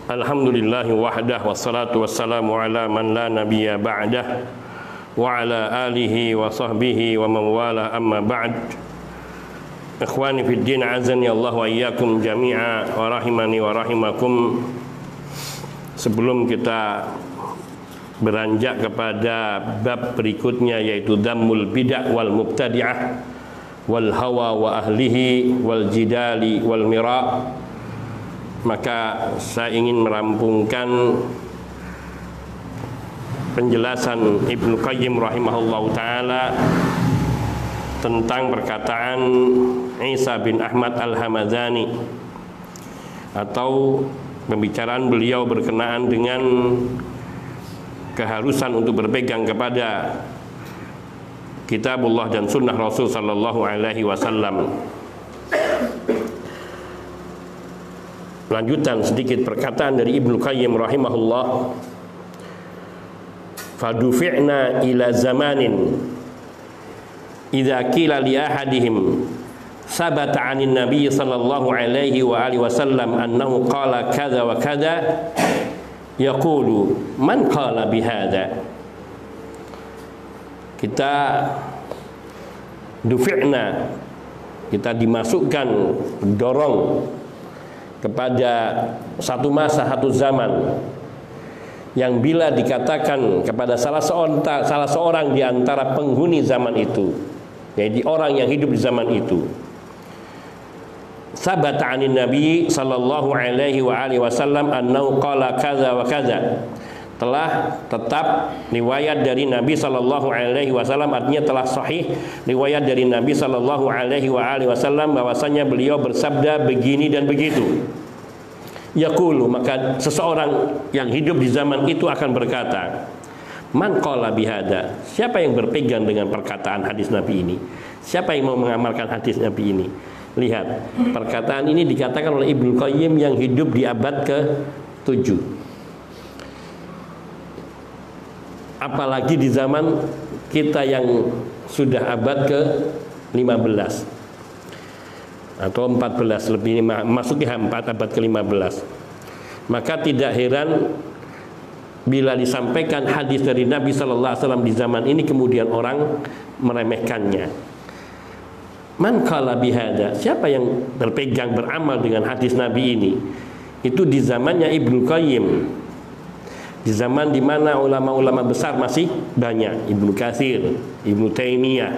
Alhamdulillahi wahdah wassalatu wassalamu ala man la nabiyya ba'dah wa ala alihi wa sahbihi wa man wala amma ba'd. Ikhwani fid din, azani Allah wa iyyakum jami'a wa rahimani wa rahimakum. Sebelum kita beranjak kepada bab berikutnya, yaitu dhammul bid'ah wal mubtadi'ah wal hawa wa ahlihi wal jidali wal mira', maka saya ingin merampungkan penjelasan Ibnu Qayyim rahimahullahu ta'ala tentang perkataan Isa bin Ahmad al-Hamadani, atau pembicaraan beliau berkenaan dengan keharusan untuk berpegang kepada kitabullah dan sunnah Rasul sallallahu alaihi wasallam. Lanjutan sedikit perkataan dari Ibnu Qayyim rahimahullah. Fadufi'na ila zamanin idza qila li ahadihim sabata 'anin nabiy sallallahu alaihi wa alihi wasallam annahu qala kadza wa kadza yaqulu man qala bihadza. Kita dufi'na, kita dimasukkan, dorong kepada satu masa, satu zaman yang bila dikatakan kepada salah seorang di antara penghuni zaman itu, yaitu orang yang hidup di zaman itu, sabata 'anin nabi sallallahu alaihi wa alihi wasallam annahu qala kadza wa kadza, telah tetap riwayat dari Nabi sallallahu alaihi wasallam, artinya telah sahih riwayat dari Nabi sallallahu alaihi wa alihi wasallam bahwasanya beliau bersabda begini dan begitu. Yaqulu, maka seseorang yang hidup di zaman itu akan berkata, man qala bihada, siapa yang berpegang dengan perkataan hadis Nabi ini? Siapa yang mau mengamalkan hadis Nabi ini? Lihat, perkataan ini dikatakan oleh Ibnu Qayyim yang hidup di abad ke-7. Apalagi di zaman kita yang sudah abad ke-15 atau 14, lebih masuki abad ke-15. Maka tidak heran bila disampaikan hadis dari Nabi sallallahu alaihi wasallam di zaman ini kemudian orang meremehkannya. Man qala bihada, siapa yang berpegang beramal dengan hadis Nabi ini? Itu di zamannya Ibnu Qayyim, di zaman di mana ulama-ulama besar masih banyak, Ibnu Katsir, Ibnu Taimiyah.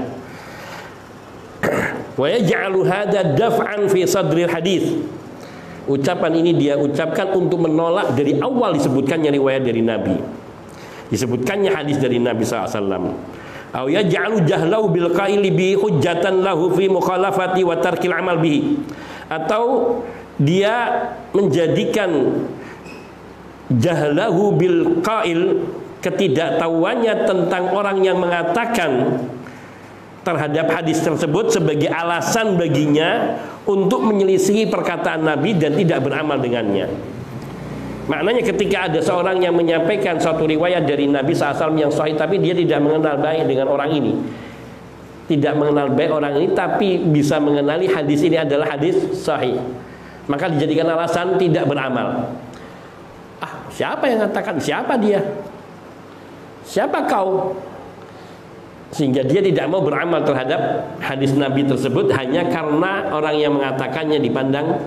Wa yaj'alu hadza daf'an fi sadril hadis. Ucapan ini dia ucapkan untuk menolak dari awal disebutkannya riwayat dari Nabi, disebutkannya hadis dari Nabi SAW. Aw yaj'alu jahlahu bil qaili bi hujjatan lahu fi mukhalafati wa tarkil amal bihi. Atau dia menjadikan jahlahu bil qail, ketidaktahuannya tentang orang yang mengatakan terhadap hadis tersebut sebagai alasan baginya untuk menyelisihi perkataan Nabi dan tidak beramal dengannya. Maknanya ketika ada seorang yang menyampaikan suatu riwayat dari Nabi SAW yang sahih, tapi dia tidak mengenal baik dengan orang ini, tidak mengenal baik orang ini, tapi bisa mengenali hadis ini adalah hadis sahih, maka dijadikan alasan tidak beramal. Siapa yang mengatakan? Siapa dia? Siapa kau? Sehingga dia tidak mau beramal terhadap hadis Nabi tersebut hanya karena orang yang mengatakannya dipandang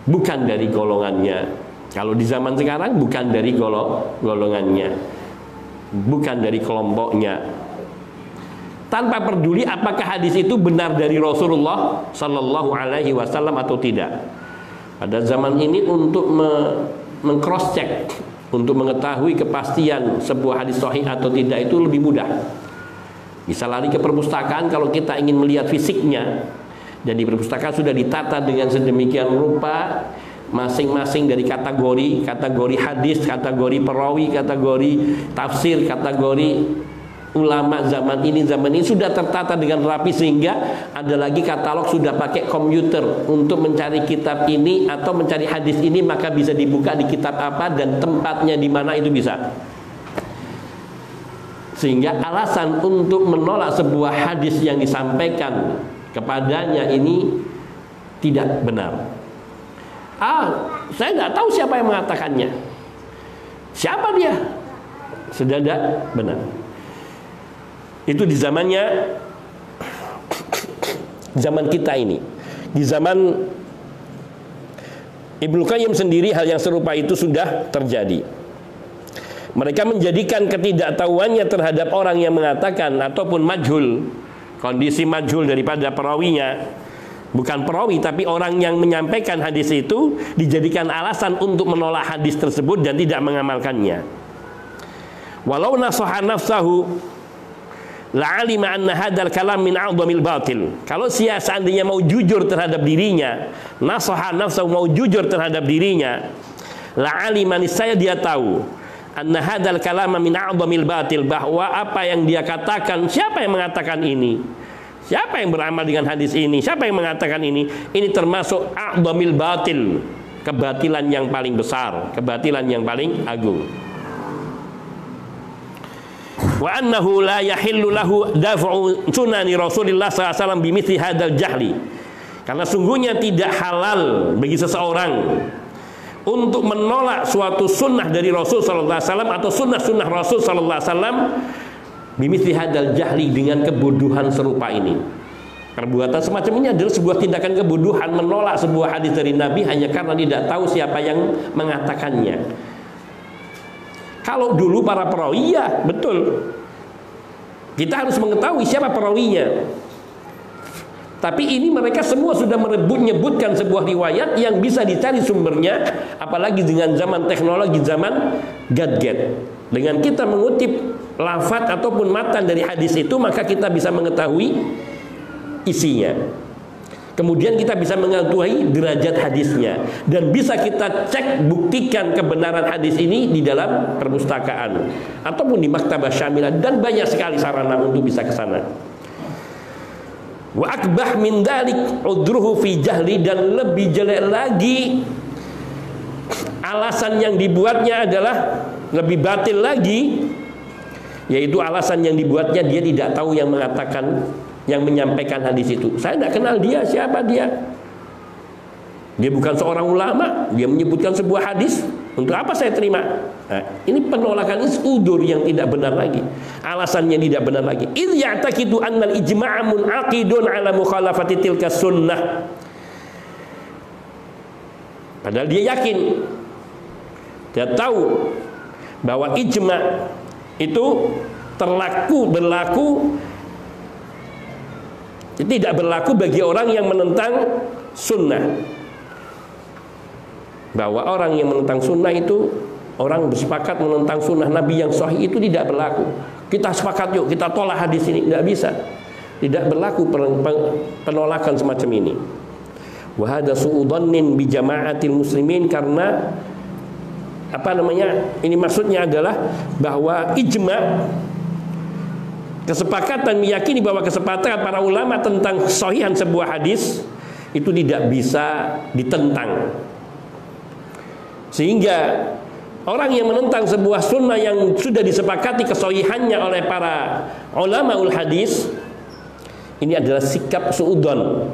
bukan dari golongannya. Kalau di zaman sekarang bukan dari golongannya, bukan dari kelompoknya, tanpa peduli apakah hadis itu benar dari Rasulullah Sallallahu Alaihi Wasallam atau tidak. Pada zaman ini untuk meng-cross check, untuk mengetahui kepastian sebuah hadis sahih atau tidak itu lebih mudah. Bisa lari ke perpustakaan kalau kita ingin melihat fisiknya, dan di perpustakaan sudah ditata dengan sedemikian rupa masing-masing dari kategori hadis, kategori perawi, kategori tafsir, kategori ulama zaman ini sudah tertata dengan rapi, sehingga ada lagi katalog sudah pakai komputer untuk mencari kitab ini atau mencari hadis ini, maka bisa dibuka di kitab apa dan tempatnya di mana itu bisa. Sehingga alasan untuk menolak sebuah hadis yang disampaikan kepadanya ini tidak benar. Saya nggak tahu siapa yang mengatakannya. Siapa dia? Sudah ada benar. Itu di zamannya, zaman kita ini. Di zaman Ibnu Qayyim sendiri hal yang serupa itu sudah terjadi. Mereka menjadikan ketidaktahuannya terhadap orang yang mengatakan ataupun majhul, kondisi majhul daripada perawinya, bukan perawi tapi orang yang menyampaikan hadis itu, dijadikan alasan untuk menolak hadis tersebut dan tidak mengamalkannya. Walau nasaha nafsahu la'alima anna hadzal kalam min a'dhamil batil. Kalau seandainya mau jujur terhadap dirinya, nasaha nafsahu, mau jujur terhadap dirinya, la'alima, niscaya dia tahu, anna hadzal kalam min a'dhamil batil, bahwa apa yang dia katakan, siapa yang mengatakan ini, siapa yang beramal dengan hadis ini, siapa yang mengatakan ini termasuk a'dhamil batil, kebatilan yang paling besar, kebatilan yang paling agung. Wa annahu la yahillu lahu daf'u sunani Rasulillah SAW bimithli hadzal jahli. Karena sungguhnya tidak halal bagi seseorang untuk menolak suatu sunnah dari Rasul sallallahu alaihi wasallam atau sunnah-sunnah Rasul sallallahu alaihi wasallam bimithli hadzal jahli, dengan kebodohan serupa ini. Perbuatan semacam ini adalah sebuah tindakan kebodohan, menolak sebuah hadis dari Nabi hanya karena tidak tahu siapa yang mengatakannya. Kalau dulu para perawi, ya betul, kita harus mengetahui siapa perawinya. Tapi ini mereka semua sudah menyebutkan sebuah riwayat yang bisa dicari sumbernya, apalagi dengan zaman teknologi, zaman gadget. Dengan kita mengutip lafaz ataupun matan dari hadis itu, maka kita bisa mengetahui isinya. Kemudian kita bisa mengetahui derajat hadisnya, dan bisa kita cek, buktikan kebenaran hadis ini di dalam perpustakaan ataupun di maktabah syamilah, dan banyak sekali sarana untuk bisa ke sana. Wa akbah min dzalik udruhu fi jahli, dan lebih jelek lagi alasan yang dibuatnya adalah lebih batil lagi, yaitu alasan yang dibuatnya dia tidak tahu yang mengatakan, yang menyampaikan hadis itu. Saya tidak kenal dia, siapa dia? Dia bukan seorang ulama, dia menyebutkan sebuah hadis, untuk apa saya terima? Nah, ini penolakan, udur yang tidak benar lagi, alasannya tidak benar lagi. Idz ya'taqidu annal ijma'a mun'aqidun 'ala mukhalafati tilka sunnah. Padahal dia yakin, dia tahu bahwa ijma' itu berlaku tidak berlaku bagi orang yang menentang sunnah. Bahwa orang yang menentang sunnah itu, orang bersepakat menentang sunnah Nabi yang sahih, itu tidak berlaku. Kita sepakat yuk, kita tolak hadis ini, tidak bisa. Tidak berlaku penolakan semacam ini. Wa hadza su'udhannin bi jama'atil muslimin, karena ini maksudnya adalah bahwa ijma', kesepakatan, meyakini bahwa kesepakatan para ulama tentang kesahihan sebuah hadis itu tidak bisa ditentang. Sehingga orang yang menentang sebuah sunnah yang sudah disepakati kesahihannya oleh para ulamaul hadis, ini adalah sikap suudzon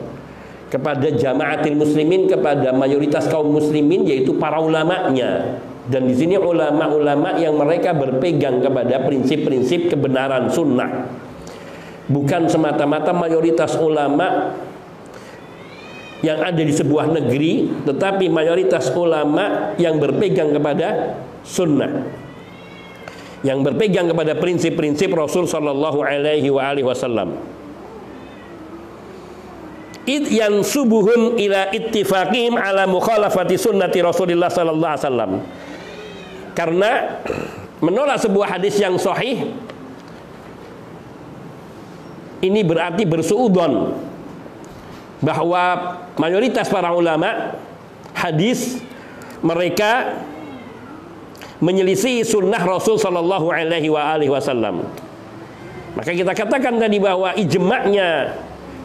kepada jamaatil muslimin, kepada mayoritas kaum muslimin, yaitu para ulamanya. Dan di sini ulama-ulama yang mereka berpegang kepada prinsip-prinsip kebenaran sunnah, bukan semata-mata mayoritas ulama yang ada di sebuah negeri, tetapi mayoritas ulama yang berpegang kepada sunnah, yang berpegang kepada prinsip-prinsip Rasul Sallallahu Alaihi Wasallam. Id yansubuhum ila ittifaqihim ala mukhalafati sunnati Rasulillah Sallallahu Alaihi Wasallam. Karena menolak sebuah hadis yang sahih ini berarti bersuudzon bahwa mayoritas para ulama hadis mereka menyelisih sunnah Rasul Sallallahu Alaihi Wasallam. Maka kita katakan tadi bahwa ijma'nya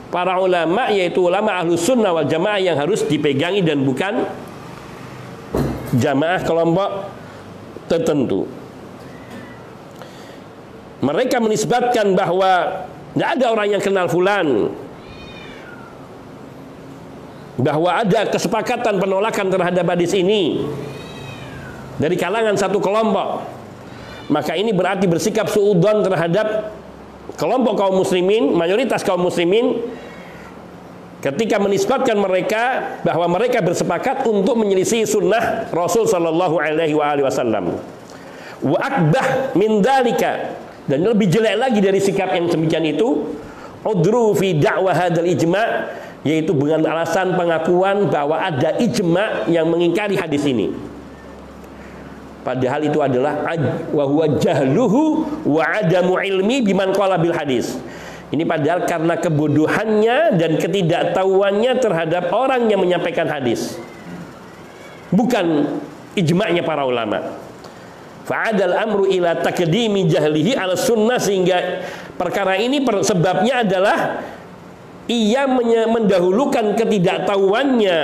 para ulama, yaitu ulama ahlus sunnah wal jamaah, yang harus dipegangi dan bukan jamaah kelompok tertentu. Mereka menisbatkan bahwa tidak ada orang yang kenal fulan, bahwa ada kesepakatan penolakan terhadap hadis ini dari kalangan satu kelompok, maka ini berarti bersikap suudzon terhadap kelompok kaum muslimin, mayoritas kaum muslimin, ketika menisbatkan mereka bahwa mereka bersepakat untuk menyelisih sunnah Rasul sallallahu alaihi wasallam. Wa akbah min dzalika, dan lebih jelek lagi dari sikap yang demikian itu, udru fi da'wa hadzal ijma', yaitu dengan alasan pengakuan bahwa ada ijma' yang mengingkari hadis ini. Padahal itu adalah wa huwa jahluhu wa adamu ilmi biman qala bil hadis. Ini padahal karena kebodohannya dan ketidaktahuannya terhadap orang yang menyampaikan hadis, bukan ijma'nya para ulama. Fa'adal amru ila takdimi jahlihi ala sunnah, sehingga perkara ini sebabnya adalah ia mendahulukan ketidaktahuannya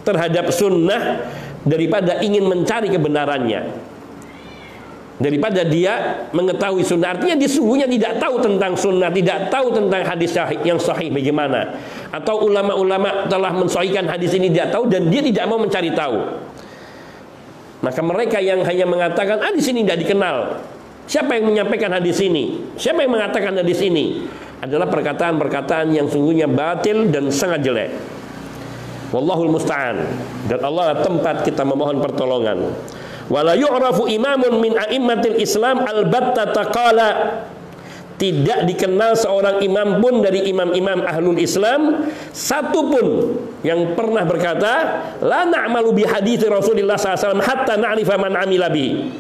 terhadap sunnah daripada ingin mencari kebenarannya, daripada dia mengetahui sunnah. Artinya dia sungguhnya tidak tahu tentang sunnah, tidak tahu tentang hadis yang sahih bagaimana, atau ulama-ulama telah mensahihkan hadis ini tidak tahu, dan dia tidak mau mencari tahu. Maka mereka yang hanya mengatakan hadis ini tidak dikenal, siapa yang menyampaikan hadis ini, siapa yang mengatakan hadis ini, adalah perkataan-perkataan yang sungguhnya batil dan sangat jelek. Wallahul musta'an, dan Allah tempat kita memohon pertolongan. Wala yu'rafu imamun min a'immatil Islam albatta qala, tidak dikenal seorang imam pun dari imam-imam ahlul Islam satu pun yang pernah berkata la na'malu bi hadits Rasulillah SAW hatta na'rifa man amila bi.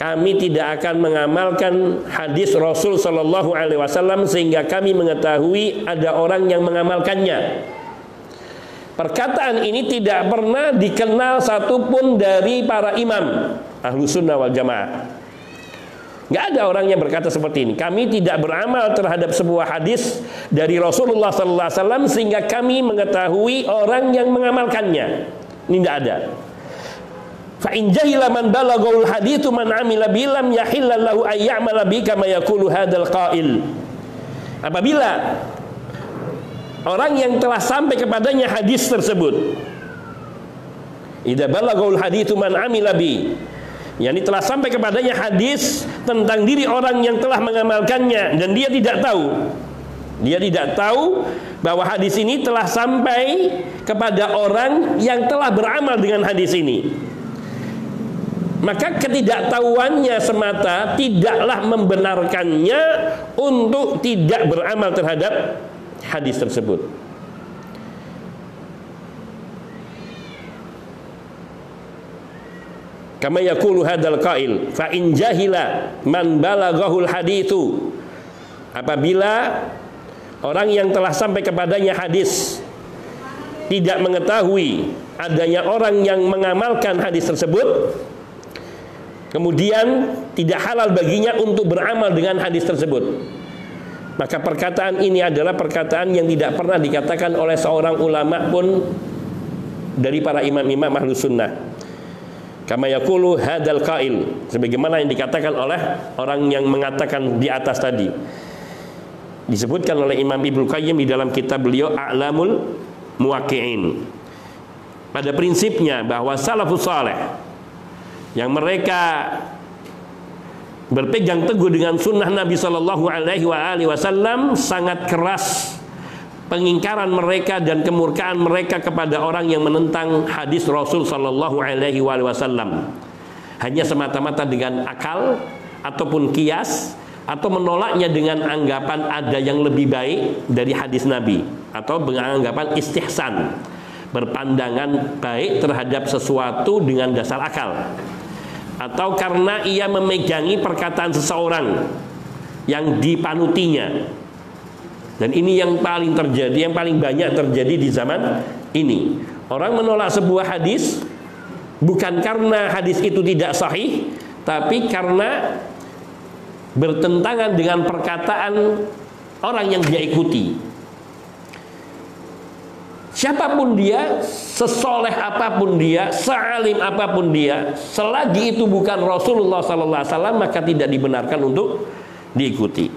Kami tidak akan mengamalkan hadis Rasul sallallahu alaihi wasallam sehingga kami mengetahui ada orang yang mengamalkannya. Perkataan ini tidak pernah dikenal satupun dari para imam Ahlus Sunnah wal Jamaah. Nggak ada orang yang berkata seperti ini. Kami tidak beramal terhadap sebuah hadis dari Rasulullah SAW sehingga kami mengetahui orang yang mengamalkannya. Ini tidak ada. Fa in jahila man balaghul haditsu man amila bilam yahillallahu ay ya'mala bi kama yaqulu hadzal qail. Apabila orang yang telah sampai kepadanya hadis tersebut, idza balaghul haditsu man amila bi, yakni telah sampai kepadanya hadis tentang diri orang yang telah mengamalkannya, dan dia tidak tahu bahwa hadis ini telah sampai kepada orang yang telah beramal dengan hadis ini. Maka ketidaktahuannya semata tidaklah membenarkannya untuk tidak beramal terhadap hadis tersebut. Kama yaqulu hadzal qail fa in jahila man balaghahul haditsu, apabila orang yang telah sampai kepadanya hadis tidak mengetahui adanya orang yang mengamalkan hadis tersebut, kemudian tidak halal baginya untuk beramal dengan hadis tersebut, maka perkataan ini adalah perkataan yang tidak pernah dikatakan oleh seorang ulama pun dari para imam-imam Ahlus Sunnah. Kama yaqulu hadzal qail, sebagaimana yang dikatakan oleh orang yang mengatakan di atas tadi. Disebutkan oleh Imam Ibnu Qayyim di dalam kitab beliau A'lamul Muwaqqi'in. Pada prinsipnya bahwa salafus saleh yang mereka berpegang teguh dengan sunnah Nabi Sallallahu Alaihi Wasallam, sangat keras pengingkaran mereka dan kemurkaan mereka kepada orang yang menentang hadis Rasul Sallallahu Alaihi Wasallam, hanya semata-mata dengan akal ataupun kias, atau menolaknya dengan anggapan ada yang lebih baik dari hadis Nabi, atau dengan anggapan istihsan, berpandangan baik terhadap sesuatu dengan dasar akal, atau karena ia memegangi perkataan seseorang yang dipanutinya. Dan ini yang paling terjadi, yang paling banyak terjadi di zaman ini. Orang menolak sebuah hadis bukan karena hadis itu tidak sahih, tapi karena bertentangan dengan perkataan orang yang dia ikuti. Siapapun dia, sesoleh apapun dia, sealim apapun dia, selagi itu bukan Rasulullah SAW, maka tidak dibenarkan untuk diikuti.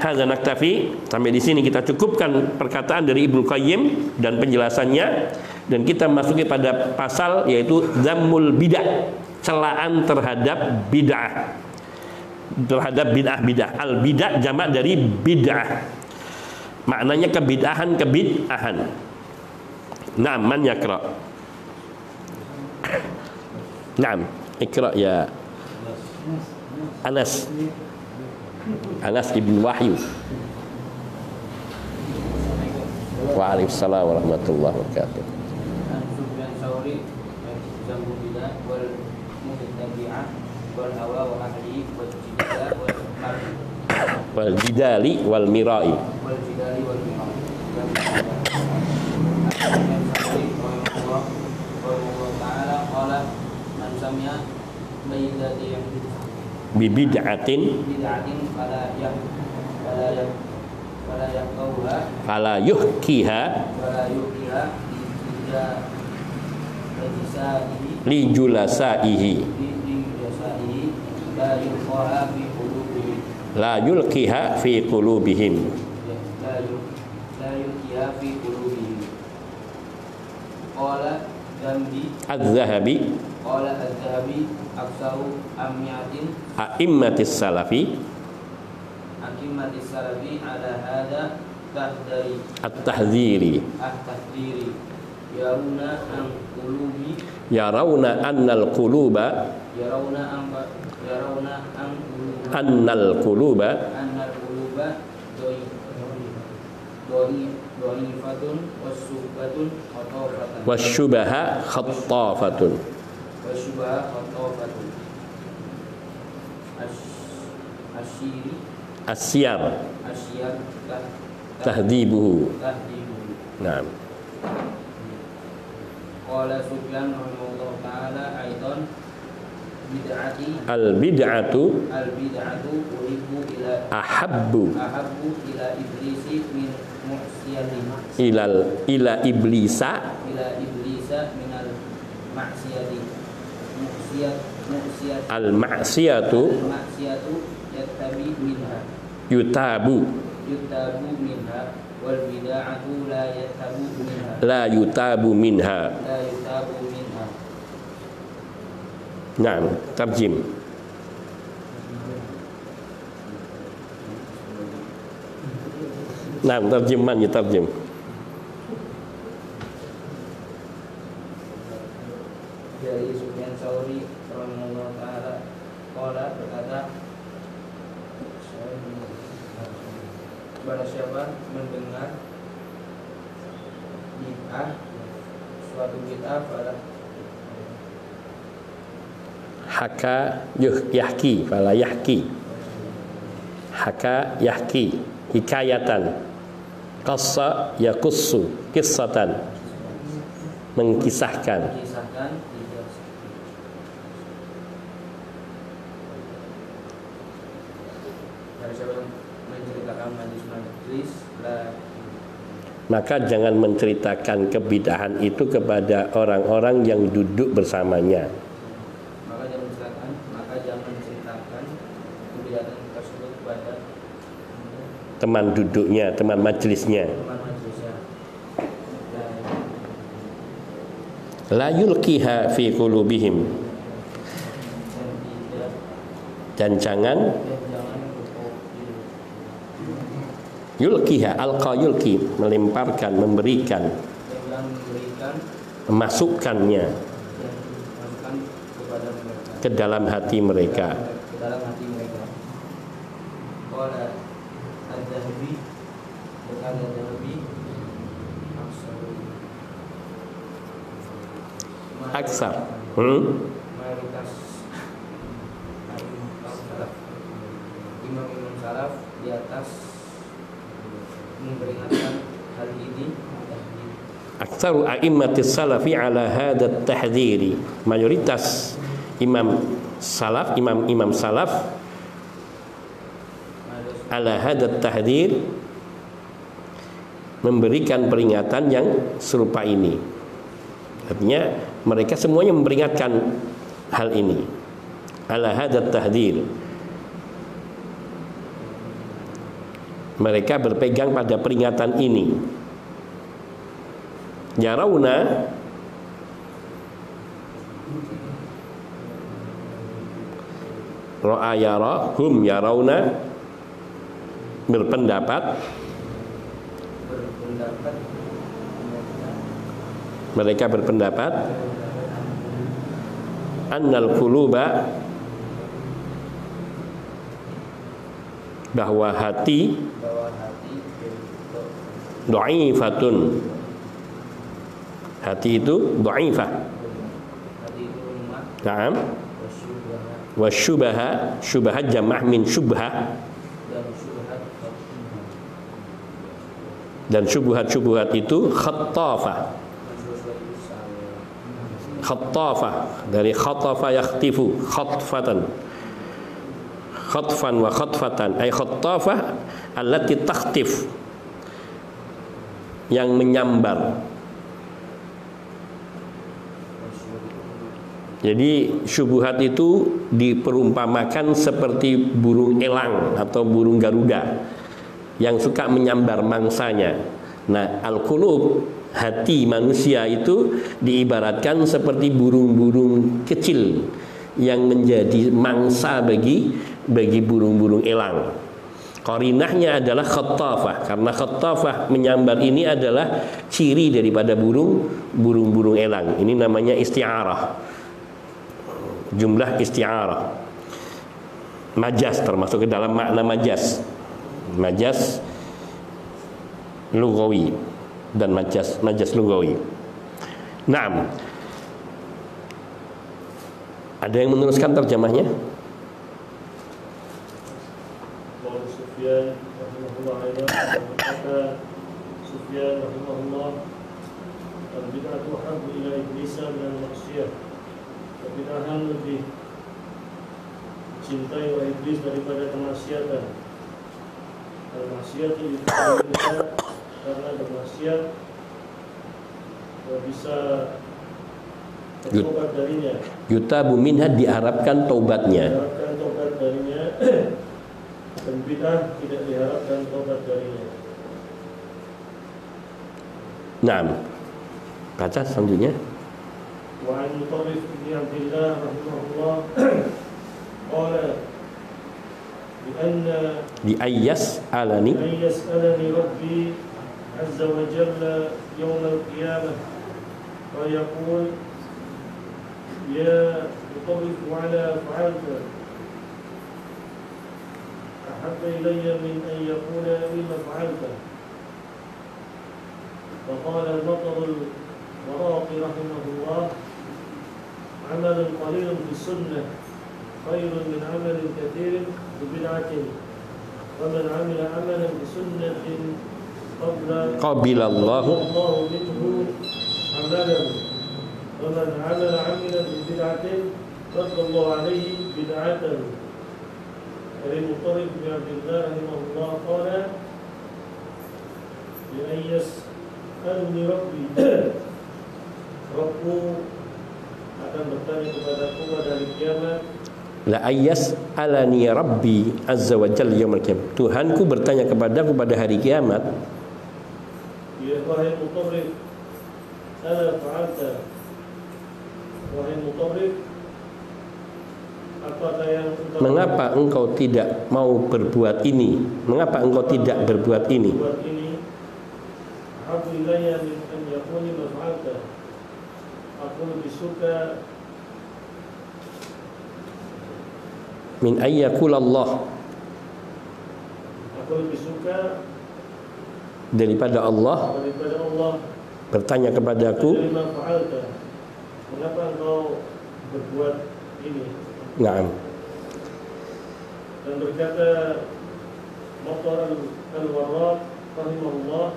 hadza naktafi, sampai di sini kita cukupkan perkataan dari Ibnu Qayyim dan penjelasannya, dan kita masuki pada pasal yaitu zammul bid'ah, celaan terhadap bid'ah. Terhadap bid'ah. Al bid'ah jamak dari bid'ah. Maknanya kebid'ahan. Naam, man yaqra. Naam, ikra ya Anas ibn Wahyu. Waalaikumsalam warahmatullahi wabarakatuh. Sufyan Tsauri zambu bidah wal mubtadi'ah wal hawa wa ahli wal jidali wal mirai. Bid'atin fala yuhkiha li julasaihi la yulqiha fi qulubihim qala az-zahabi aksaru amyatin a'immatis salafi ala hada at-tahdhiri yarawna annal quluba dhaifatun wasyubaha khattafatun asyar tahdibuhu. Naam. Qala Sufyan rahimahullah taala aidan al bid'atu uhibbu ila ahabbu ila iblisi min mu'siyati ila iblisa minal ma'siyati al ma'siyatu yutabu minha wal bid'atu la yutabu minha. Naam, tarjim. Naam, tarjiman ya tarjim. Dari Sufyan Tsauri rahimahullah taala qala berkata, barang siapa mendengar bid'ah, suatu bid'ah pada haka yahki fala yahki, haka yahki hikayatan, qassa yaqussu qissatan, mengkisahkan. Maka jangan menceritakan kebid'ahan itu kepada orang-orang yang duduk bersamanya. Maka jangan menceritakan kebid'ahan tersebut kepada teman duduknya, teman majelisnya. La yulqiha fi qulubihim. Dan jangan yulqiha, alqa yulqi, melemparkan, memberikan, memasukkannya ke dalam hati mereka. Aksar mayoritas imam-imam salaf di atas memperingatkan hal ini. Aktsaru a'immatis salafi ala hadha tahdhiri, mayoritas imam salaf ala hadha tahdhir, memberikan peringatan yang serupa ini. Artinya mereka semuanya memperingatkan hal ini. Ala hadha tahdhir Mereka berpegang pada peringatan ini. Yarawna, ra'a yara, hum yarawna, berpendapat, mereka berpendapat annal quluba, bahwa hati dha'ifatun, hati itu dha'ifah. Naam. Wasyubaha, syubahat jamah min syubhah, dan syubhat-syubhat itu khattafah. Khattafah dari khatafa yakhtifu, khatfatan, khatfan wa khatfatan, ay khattafah allati takhtif, yang menyambar. Jadi syubhat itu diperumpamakan seperti burung elang atau burung garuda yang suka menyambar mangsanya. Nah, al-qulub, hati manusia itu diibaratkan seperti burung-burung kecil yang menjadi mangsa bagi burung-burung elang. Qarinahnya adalah khattafah, karena khattafah menyambar ini adalah ciri daripada burung-burung elang. Ini namanya isti'arah. Jumlah isti'arah. Majaz termasuk ke dalam makna majaz. Majaz lughawi dan majaz lughawi. Naam. Ada yang meneruskan terjemahnya? Sufyan rahimahullah kata Sufyan rahimahullah, al-bid'atu habbu ila iblisa min al-maksiyah. Kebid'ahan lebih dicintai oleh iblis daripada kemaksiatan. Al-maksiyah itu kita karena bermaksiat bisa bertobat darinya. Yutabu minha, diharapkan taubatnya. Diharapkan taubat darinya. Dan bid'ah tidak diharapkan taubat darinya. Naam. Baca selanjutnya. Wa an Mutarrif bin Abdullah rahimahullah qala bi anna Di ayyas alani, rabbi azza wa jalla yawm al-qiyamah wa yaqul ya Mutarrif ala fa'alta ahabba ilayya min an yaqula lima fa'alta. فقال المطر الوراقي رحمه الله عمل قليل في السنة خير من عمل كثير ببدعة ومن عمل عملا بسنة قبل الله منه عمله ومن عمل عملا ببدعة رد الله عليه بدعته. Dari Mutarrif bin Abdullah rahimahullah qala bi ayyas alni rabbi, Rabbu akan bertanya kepadaku pada hari kiamat. La ayyas alani rabbi azza wa jalla yaumil qiyamah, Tuhanku bertanya kepadaku pada hari kiamat. Ya wahai Mutarrif, ala fa'alta, wahai Mutarrif, apakah yang engkau, mengapa engkau tidak mau berbuat ini? Mengapa engkau tidak berbuat ini? Aku ilayya min an yakuni ma fa'alta, aku lebih suka Min ayyakul Allah, aku lebih suka daripada Allah bertanya kepadaku, lima fa'alta, mengapa engkau berbuat ini? Naam. Dan berkata Mutar al-Warraq rahimahullah,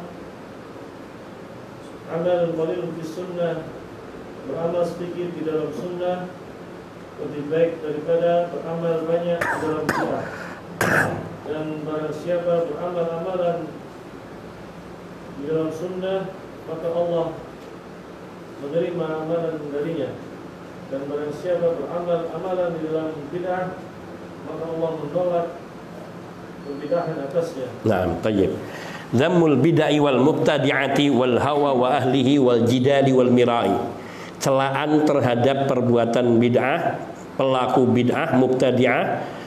amal qalil fi sunnah, beramal sedikit di dalam sunnah lebih baik daripada beramal banyak di dalam bid'ah. Dan barang siapa beramal amalan di dalam sunnah, maka Allah menerima amalan darinya. Dan barang siapa beramal amalan di dalam bid'ah, maka Allah menolak perbidahan atasnya. Naam, tayyib. Zammul bid'ah wal mubtadi'ati wal hawa wa ahlihi wal jidali wal mirai. Celaan terhadap perbuatan bid'ah, pelaku bid'ah, mubtadi'ah,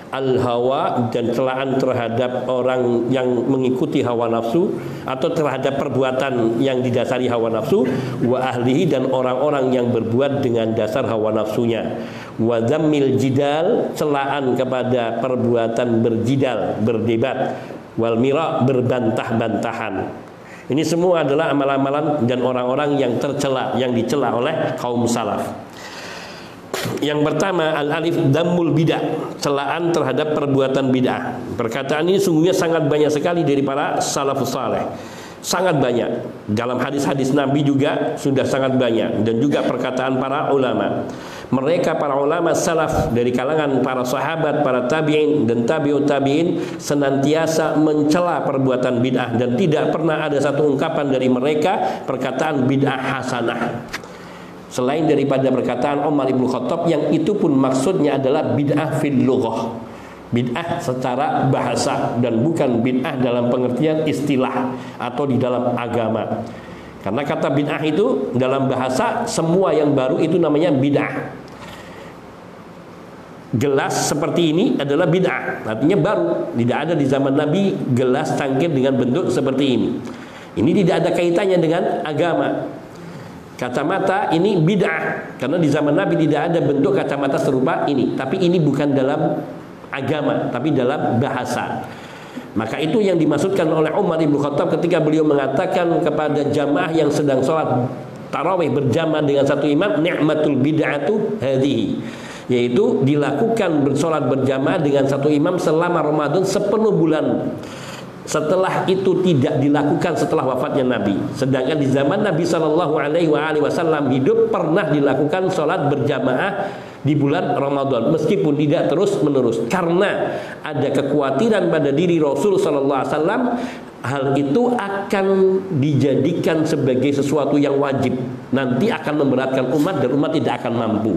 al hawa, dan celaan terhadap orang yang mengikuti hawa nafsu atau terhadap perbuatan yang didasari hawa nafsu, wa ahlihi, dan orang-orang yang berbuat dengan dasar hawa nafsunya. Wa zammil jidal, celaan kepada perbuatan berjidal, berdebat, wal mira, berbantah-bantahan. Ini semua adalah amalan-amalan dan orang-orang yang tercela, yang dicela oleh kaum salaf. Yang pertama, al-alif dammul bid'ah, celaan terhadap perbuatan bid'ah. Perkataan ini sungguhnya sangat banyak sekali dari para salafus saleh. Sangat banyak. Dalam hadis-hadis Nabi juga sudah sangat banyak, dan juga perkataan para ulama. Mereka para ulama salaf dari kalangan para sahabat, para tabi'in dan tabi'ut tabi'in senantiasa mencela perbuatan bid'ah, dan tidak pernah ada satu ungkapan dari mereka perkataan bid'ah hasanah selain daripada perkataan Umar ibn Khattab, yang itu pun maksudnya adalah bid'ah fil lughah, bid'ah secara bahasa, dan bukan bid'ah dalam pengertian istilah atau di dalam agama. Karena kata bid'ah itu dalam bahasa, semua yang baru itu namanya bid'ah. Gelas seperti ini adalah bid'ah, artinya baru. Tidak ada di zaman Nabi gelas cangkir dengan bentuk seperti ini. Ini tidak ada kaitannya dengan agama. Kacamata ini bid'ah, karena di zaman Nabi tidak ada bentuk kacamata serupa ini. Tapi ini bukan dalam agama, tapi dalam bahasa. Maka itu yang dimaksudkan oleh Umar ibn Khattab ketika beliau mengatakan kepada jamaah yang sedang sholat tarawih berjamaah dengan satu imam, ni'matul bid'atu hadhihi, yaitu dilakukan bersolat berjamaah dengan satu imam selama Ramadan sepenuh bulan. Setelah itu tidak dilakukan setelah wafatnya Nabi. Sedangkan di zaman Nabi SAW hidup pernah dilakukan sholat berjamaah di bulan Ramadan, meskipun tidak terus menerus, karena ada kekhawatiran pada diri Rasul SAW hal itu akan dijadikan sebagai sesuatu yang wajib, nanti akan memberatkan umat dan umat tidak akan mampu.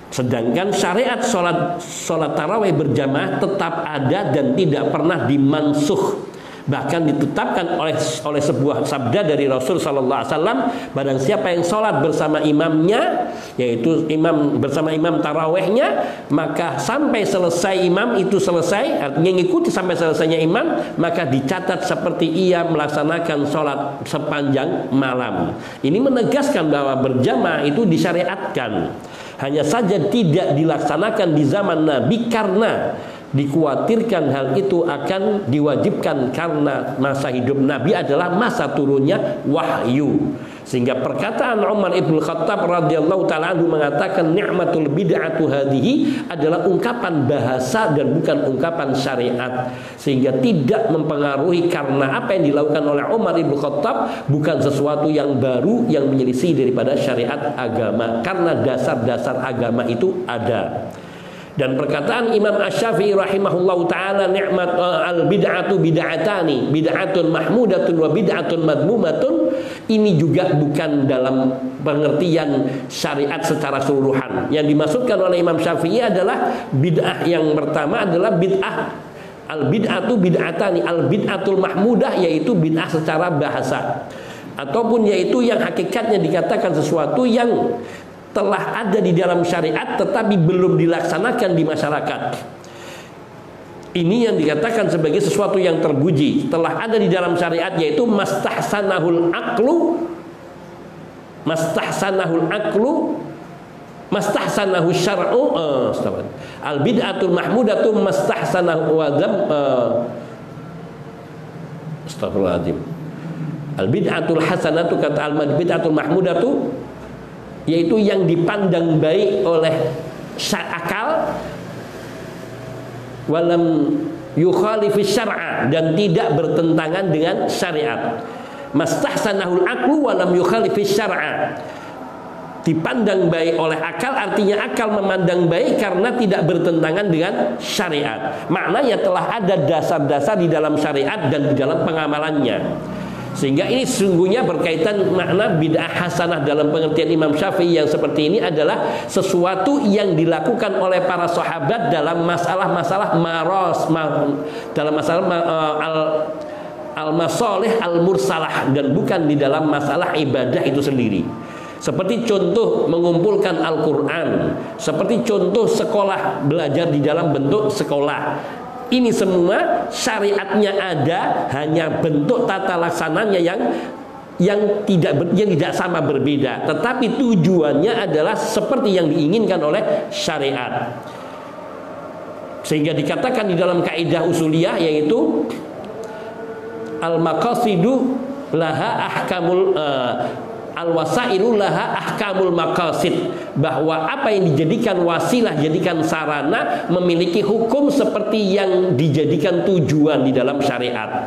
Sedangkan syariat sholat tarawih berjamaah tetap ada dan tidak pernah dimansuh, bahkan ditetapkan oleh sebuah sabda dari Rasul sallallahu alaihi wasallam, barang siapa yang sholat bersama imamnya, yaitu imam bersama imam tarawihnya, maka sampai selesai imam itu selesai, artinya mengikuti sampai selesainya imam, maka dicatat seperti ia melaksanakan sholat sepanjang malam. Ini menegaskan bahwa berjamaah itu disyariatkan. Hanya saja tidak dilaksanakan di zaman Nabi karena dikhawatirkan hal itu akan diwajibkan, karena masa hidup Nabi adalah masa turunnya wahyu. Sehingga perkataan Umar ibn Khattab radhiyallahu ta'ala anhu mengatakan ni'matul bid'atu hadhihi adalah ungkapan bahasa dan bukan ungkapan syariat, sehingga tidak mempengaruhi, karena apa yang dilakukan oleh Umar ibn Khattab bukan sesuatu yang baru yang menyelisih daripada syariat agama, karena dasar-dasar agama itu ada. Dan perkataan Imam Asy-Syafi'i rahimahullahu taala, ni'mat al-bid'atu bid'atani, bid'atun mahmudatun wa bid'atun madmumatun, ini juga bukan dalam pengertian syariat secara keseluruhan. Yang dimaksudkan oleh Imam Syafi'i adalah bid'ah yang pertama adalah bid'ah al-bid'atu bid'atani, al-bid'atul mahmudah, yaitu bid'ah secara bahasa, ataupun yaitu yang hakikatnya dikatakan sesuatu yang telah ada di dalam syariat tetapi belum dilaksanakan di masyarakat. Ini yang dikatakan sebagai sesuatu yang terpuji, telah ada di dalam syariat, yaitu mastahsanahul aqlu, mastahsanahu syar'u, al bid'atul mahmudatu mastahsanahu wa dzam, astagfirullahaladzim, al bid'atul hasanatu, kata al bid'atul mahmudatu, yaitu yang dipandang baik oleh akal, walam yukhalifis syar'a, dan tidak bertentangan dengan syariat. Mastahsanahul aqlu walam yukhalifis syar'a, dipandang baik oleh akal, artinya akal memandang baik karena tidak bertentangan dengan syariat. Maknanya telah ada dasar-dasar di dalam syariat dan di dalam pengamalannya. Sehingga ini sungguhnya berkaitan makna bid'ah hasanah dalam pengertian Imam Syafi'i yang seperti ini adalah sesuatu yang dilakukan oleh para sahabat dalam masalah-masalah dalam masalah al-masalih al-mursalah, dan bukan di dalam masalah ibadah itu sendiri. Seperti contoh mengumpulkan Al-Quran, seperti contoh sekolah, belajar di dalam bentuk sekolah. Ini semua syariatnya ada, hanya bentuk tata laksananya yang tidak sama berbeda, tetapi tujuannya adalah seperti yang diinginkan oleh syariat. Sehingga dikatakan di dalam kaidah usuliyah, yaitu al-maqasidu laha ahkamul al-wasailu laha ahkamul maqasid, bahwa apa yang dijadikan wasilah, jadikan sarana, memiliki hukum seperti yang dijadikan tujuan di dalam syariat.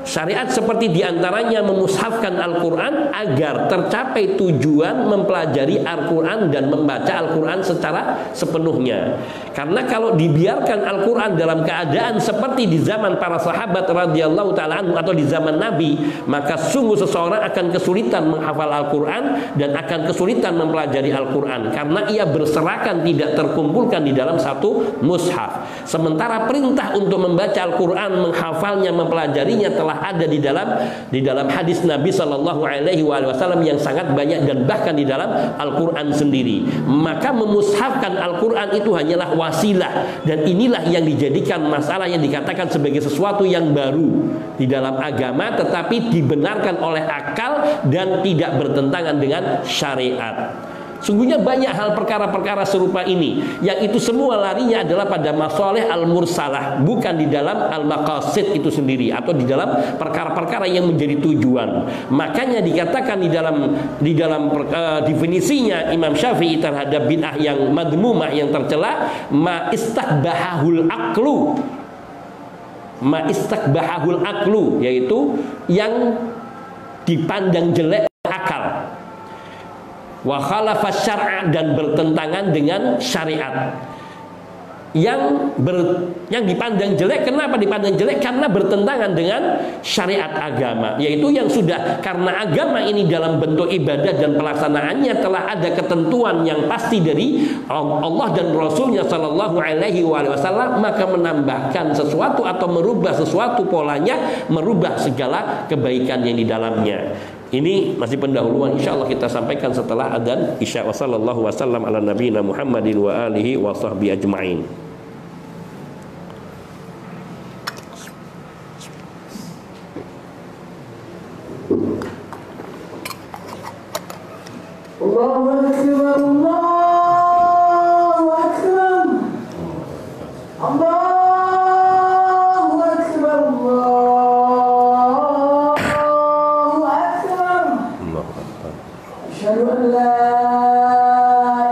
Syariat seperti diantaranya memushafkan Al-Quran agar tercapai tujuan mempelajari Al-Quran dan membaca Al-Quran secara sepenuhnya. Karena kalau dibiarkan Al-Quran dalam keadaan seperti di zaman para sahabat radhiyallahu ta'ala anhu atau di zaman Nabi, maka sungguh seseorang akan kesulitan menghafal Al-Quran dan akan kesulitan mempelajari Al-Quran, karena ia berserakan tidak terkumpulkan di dalam satu mushaf. Sementara perintah untuk membaca Al-Quran, menghafalnya, mempelajarinya telah ada di dalam hadis Nabi Shallallahu Alaihi Wasallam yang sangat banyak, dan bahkan di dalam Al-Quran sendiri. Maka memushafkan Al-Quran itu hanyalah wasilah, dan inilah yang dijadikan masalah yang dikatakan sebagai sesuatu yang baru di dalam agama, tetapi dibenarkan oleh akal dan tidak bertentangan dengan syariat. Sungguhnya banyak hal perkara-perkara serupa ini, yang itu semua larinya adalah pada masalih al-mursalah, bukan di dalam al-maqasid itu sendiri, atau di dalam perkara-perkara yang menjadi tujuan. Makanya dikatakan di dalam definisinya Imam Syafi'i terhadap bid'ah yang madmumah, yang tercela, ma istakbahahul aklu, yaitu yang dipandang jelek akal, wa khalafas syar'a, dan bertentangan dengan syariat. Yang dipandang jelek, kenapa dipandang jelek? Karena bertentangan dengan syariat agama, yaitu yang sudah, karena agama ini dalam bentuk ibadah dan pelaksanaannya telah ada ketentuan yang pasti dari Allah dan Rasulnya Shallallahu Alaihi Wasallam, maka menambahkan sesuatu atau merubah sesuatu polanya, merubah segala kebaikan yang di dalamnya. Ini masih pendahuluan, insyaallah kita sampaikan setelah adzan isya. Wassallallahu wasallam ala nabiyina Muhammadin wa alihi wa sahbihi ajma'in. Allahu akbar, Allahu akbar, Allahu akbar, Allahu akbar. Asyhadu an la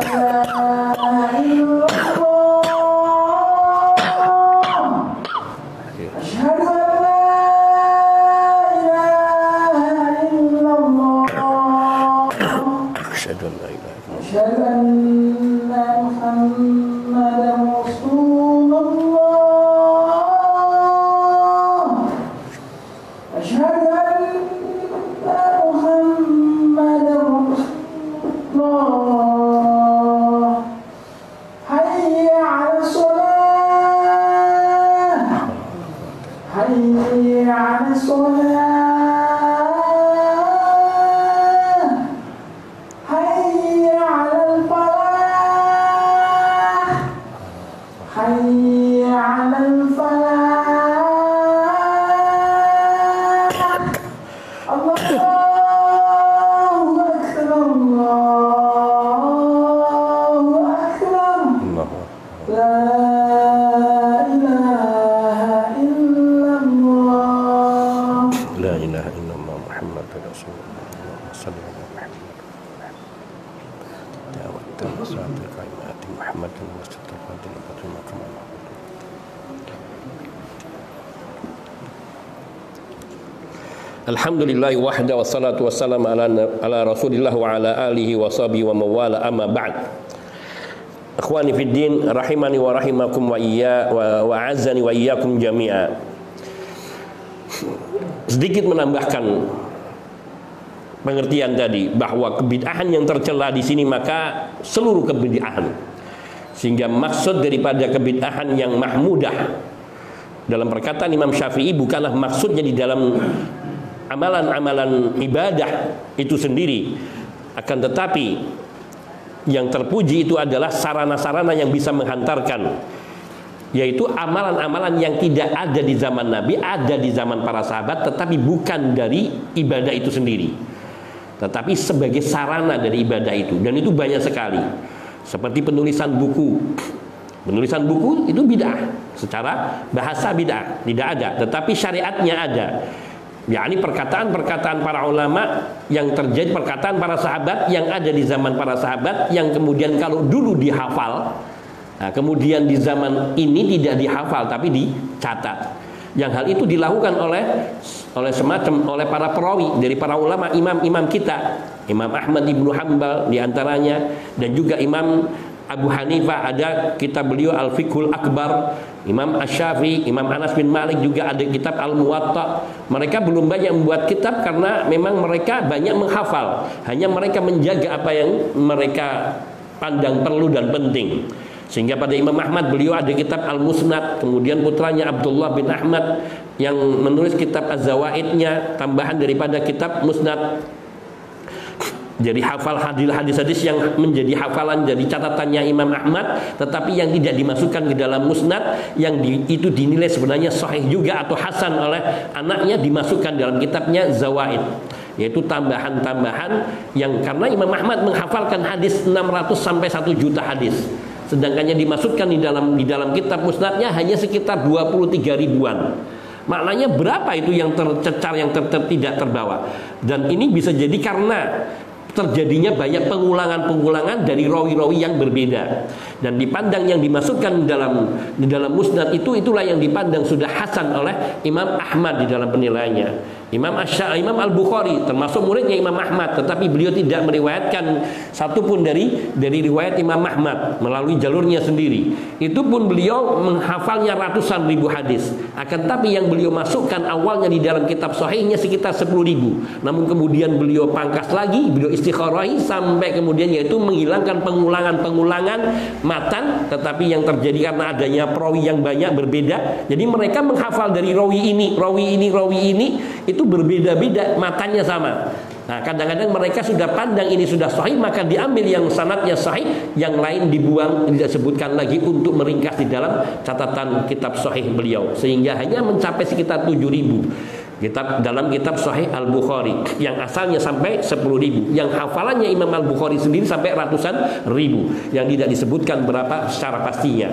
ilaha illallah, asyhadu an la ilaha illallah, Asyhadu an la ilaha illallah, asyhadu anna Muhammadan Rasulullah, asyhadu anna Muhammadan Rasulullah. Hayya 'alas shalah, hayya 'alas shalah, hayya 'alal falah, hayya 'alal falah. Allahu akbar, Allahu akbar. La ilaha illallah. la ilaha illallah Muhammadur Rasulullah. Sallallahu alaihi wasallam. Ya wa ta'ala kalimati Muhammadin wa sallallahu Alhamdulillah wahda wassalatu wassalamu ala Rasulillah wa ala alihi wa sahbihi wa mawala, amma ba'd. Akhwani fid din, rahimani wa rahimakum wa azzani wa iyyakum jami'a. Sedikit menambahkan pengertian tadi bahwa kebid'ahan yang tercela di sini maka seluruh kebid'ahan. Sehingga maksud daripada kebid'ahan yang mahmudah dalam perkataan Imam Syafi'i bukanlah maksudnya di dalam amalan-amalan ibadah itu sendiri, akan tetapi yang terpuji itu adalah sarana-sarana yang bisa menghantarkan, yaitu amalan-amalan yang tidak ada di zaman Nabi, ada di zaman para sahabat, tetapi bukan dari ibadah itu sendiri, tetapi sebagai sarana dari ibadah itu. Dan itu banyak sekali, seperti penulisan buku. Penulisan buku itu bid'ah, secara bahasa bid'ah, tidak ada, tetapi syariatnya ada. yakni perkataan-perkataan para ulama yang terjadi, perkataan para sahabat yang ada di zaman para sahabat, yang kemudian kalau dulu dihafal, nah kemudian di zaman ini tidak dihafal tapi dicatat. Yang hal itu dilakukan oleh para perawi dari para ulama, imam-imam kita, Imam Ahmad ibnu Hanbal diantaranya, dan juga Imam Abu Hanifah, ada kitab beliau Al-Fiqhul Akbar. Imam Asy-Syafi'i, Imam Anas bin Malik juga ada kitab Al-Muwatta. Mereka belum banyak membuat kitab karena memang mereka banyak menghafal. Hanya mereka menjaga apa yang mereka pandang perlu dan penting. Sehingga pada Imam Ahmad beliau ada kitab Al-Musnad, kemudian putranya Abdullah bin Ahmad yang menulis kitab Az-Zawaidnya, tambahan daripada kitab Musnad. Jadi hafal hadis-hadis yang menjadi hafalan dari catatannya Imam Ahmad, tetapi yang tidak dimasukkan ke dalam musnad, yang itu dinilai sebenarnya sahih juga atau hasan oleh anaknya, dimasukkan dalam kitabnya Zawaid, yaitu tambahan-tambahan yang karena Imam Ahmad menghafalkan hadis 600 sampai 1 juta hadis, sedangkan yang dimasukkan di dalam kitab musnadnya hanya sekitar 23 ribuan. Maknanya berapa itu yang tercecar, yang tidak terbawa. Dan ini bisa jadi karena terjadinya banyak pengulangan-pengulangan dari rawi-rawi yang berbeda, dan dipandang yang dimasukkan di dalam musnad itulah yang dipandang sudah hasan oleh Imam Ahmad di dalam penilaiannya. Imam Al-Bukhari termasuk muridnya Imam Ahmad, tetapi beliau tidak meriwayatkan satupun dari riwayat Imam Ahmad melalui jalurnya sendiri. Itu pun beliau menghafalnya ratusan ribu hadis. Akan tapi yang beliau masukkan awalnya di dalam kitab sahihnya sekitar 10.000. Namun kemudian beliau pangkas lagi, beliau istikharahi sampai kemudian yaitu menghilangkan pengulangan-pengulangan matan, tetapi yang terjadi karena adanya perawi yang banyak berbeda. Jadi mereka menghafal dari rawi ini, itu berbeda-beda, matanya sama. Nah, kadang-kadang mereka sudah pandang ini sudah sahih, maka diambil yang sanadnya sahih, yang lain dibuang, tidak sebutkan lagi untuk meringkas di dalam catatan kitab sahih beliau, sehingga hanya mencapai sekitar 7.000 dalam kitab Sahih Al-Bukhari, yang asalnya sampai 10.000, yang hafalannya Imam Al-Bukhari sendiri sampai ratusan ribu, yang tidak disebutkan berapa secara pastinya.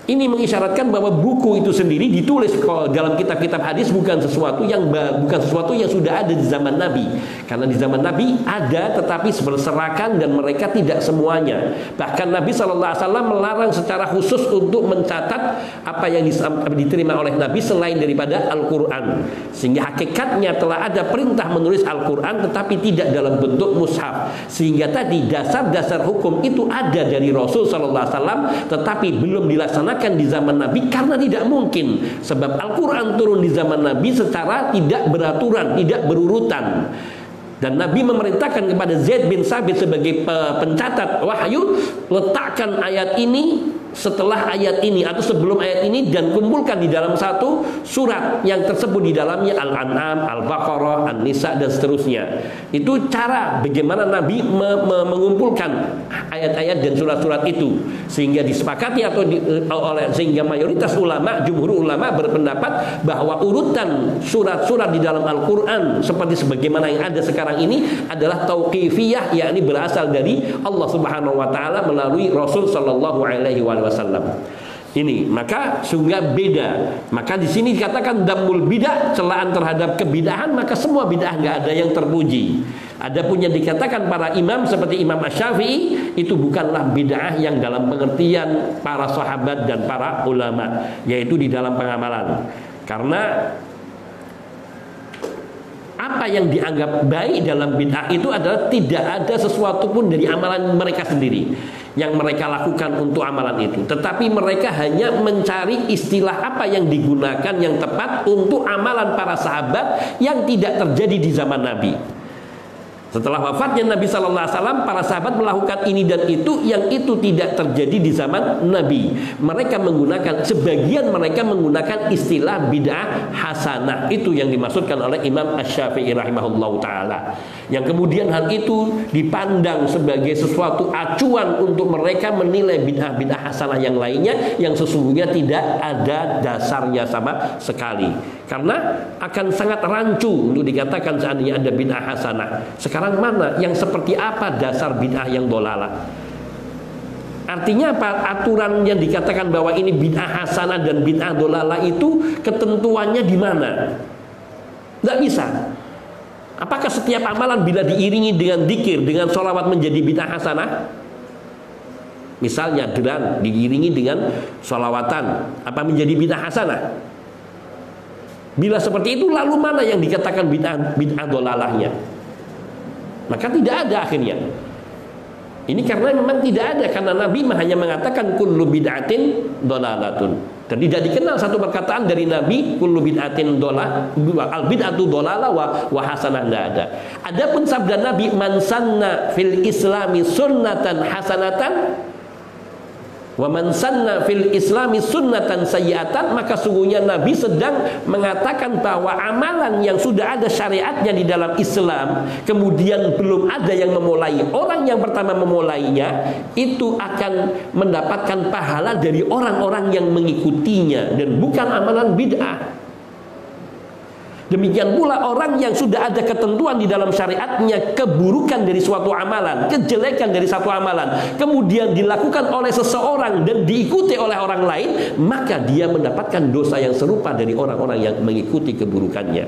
Ini mengisyaratkan bahwa buku itu sendiri ditulis dalam kitab-kitab hadis bukan sesuatu yang sudah ada di zaman Nabi. Karena di zaman Nabi ada, tetapi berserakan dan mereka tidak semuanya. Bahkan Nabi SAW melarang secara khusus untuk mencatat apa yang diterima oleh Nabi selain daripada Al-Quran. Sehingga hakikatnya telah ada perintah menulis Al-Quran, tetapi tidak dalam bentuk mushaf. Sehingga tadi dasar-dasar hukum itu ada dari Rasul SAW, tetapi belum dilaksanakan di zaman Nabi karena tidak mungkin, sebab Al-Quran turun di zaman Nabi secara tidak beraturan, tidak berurutan. Dan Nabi memerintahkan kepada Zaid bin Sabit sebagai pencatat wahyu, letakkan ayat ini setelah ayat ini atau sebelum ayat ini, dan kumpulkan di dalam satu surat yang tersebut di dalamnya Al-An'am, Al-Baqarah, An-Nisa dan seterusnya. Itu cara bagaimana Nabi mengumpulkan ayat-ayat dan surat-surat itu, sehingga disepakati sehingga mayoritas ulama, jumhur ulama berpendapat bahwa urutan surat-surat di dalam Al-Quran seperti sebagaimana yang ada sekarang ini adalah tauqifiyah, yakni berasal dari Allah Subhanahu wa taala melalui Rasul sallallahu alaihi wasallam. Ini maka sehingga beda. Maka di sini dikatakan damul bidah, celaan terhadap kebidahan, maka semua bidah enggak ada yang terpuji. Adapun yang dikatakan para imam seperti Imam Asy-Syafi'i itu bukanlah bid'ah yang dalam pengertian para sahabat dan para ulama, yaitu di dalam pengamalan. Karena apa yang dianggap baik dalam bid'ah itu adalah tidak ada sesuatu pun dari amalan mereka sendiri yang mereka lakukan untuk amalan itu, tetapi mereka hanya mencari istilah apa yang digunakan yang tepat untuk amalan para sahabat yang tidak terjadi di zaman Nabi. Setelah wafatnya Nabi Sallallahu Alaihi Wasallam, para sahabat melakukan ini dan itu, yang itu tidak terjadi di zaman Nabi. Mereka menggunakan, sebagian mereka menggunakan istilah bid'ah hasanah. Itu yang dimaksudkan oleh Imam Asy-Syafi'i rahimahullahu taala. Yang kemudian hal itu dipandang sebagai sesuatu acuan untuk mereka menilai bid'ah hasanah yang lainnya yang sesungguhnya tidak ada dasarnya sama sekali. Karena akan sangat rancu untuk dikatakan seandainya ada bid'ah hasanah. Sekarang mana? Yang seperti apa dasar bid'ah yang dolalah? Artinya apa? Aturan yang dikatakan bahwa ini bid'ah hasanah dan bid'ah dolalah itu ketentuannya di mana? Nggak bisa. Apakah setiap amalan bila diiringi dengan dzikir, dengan sholawat menjadi bid'ah hasanah? Misalnya deran diiringi dengan sholawatan, apa menjadi bid'ah hasanah? Bila seperti itu, lalu mana yang dikatakan bid'ah dolalahnya? Maka tidak ada akhirnya. Ini karena memang tidak ada, karena Nabi hanya mengatakan kullu bid'atin dolalatun. Dan tidak dikenal satu perkataan dari Nabi kullu bid'atin dolalah, al bid'atu dolalah wa hasanah, tidak ada. Adapun sabda Nabi man sanna fil islami sunnatan hasanatan wa man sanna fil islami sunnatan sayyi'atan, maka sungguhnya Nabi sedang mengatakan bahwa amalan yang sudah ada syariatnya di dalam Islam, kemudian belum ada yang memulai, orang yang pertama memulainya itu akan mendapatkan pahala dari orang-orang yang mengikutinya dan bukan amalan bid'ah. Demikian pula orang yang sudah ada ketentuan di dalam syariatnya keburukan dari suatu amalan, kejelekan dari satu amalan, kemudian dilakukan oleh seseorang dan diikuti oleh orang lain, maka dia mendapatkan dosa yang serupa dari orang-orang yang mengikuti keburukannya.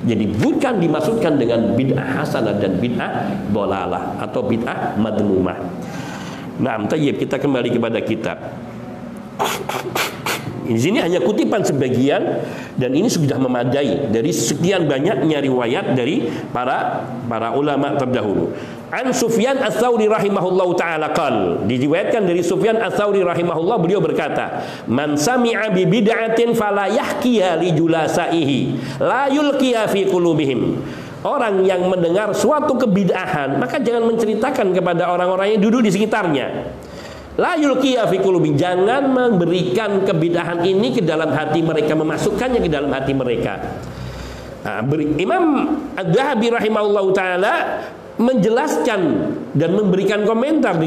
Jadi bukan dimaksudkan dengan bid'ah hasanah dan bid'ah dolalah atau bid'ah madmumah. Nah, tayyib, kita kembali kepada kitab. Di sini hanya kutipan sebagian dan ini sudah memadai dari sekian banyaknya riwayat dari para ulama terdahulu. An Sufyan Ats-Tsauri rahimahullahu taala qal, diriwayatkan dari Sufyan Ats-Tsauri rahimahullah, beliau berkata, "Man sami'a bi bid'atin fala yahkiya li julasaihi la yulqiya fi qulubihim." Orang yang mendengar suatu kebid'ahan, maka jangan menceritakan kepada orang-orang yang duduk di sekitarnya. La yulqiya fi qulubi, jangan memberikan kebid'ahan ini ke dalam hati mereka, memasukkannya ke dalam hati mereka. Nah, Imam Adz-Dzahabi rahimahullahu taala menjelaskan dan memberikan komentar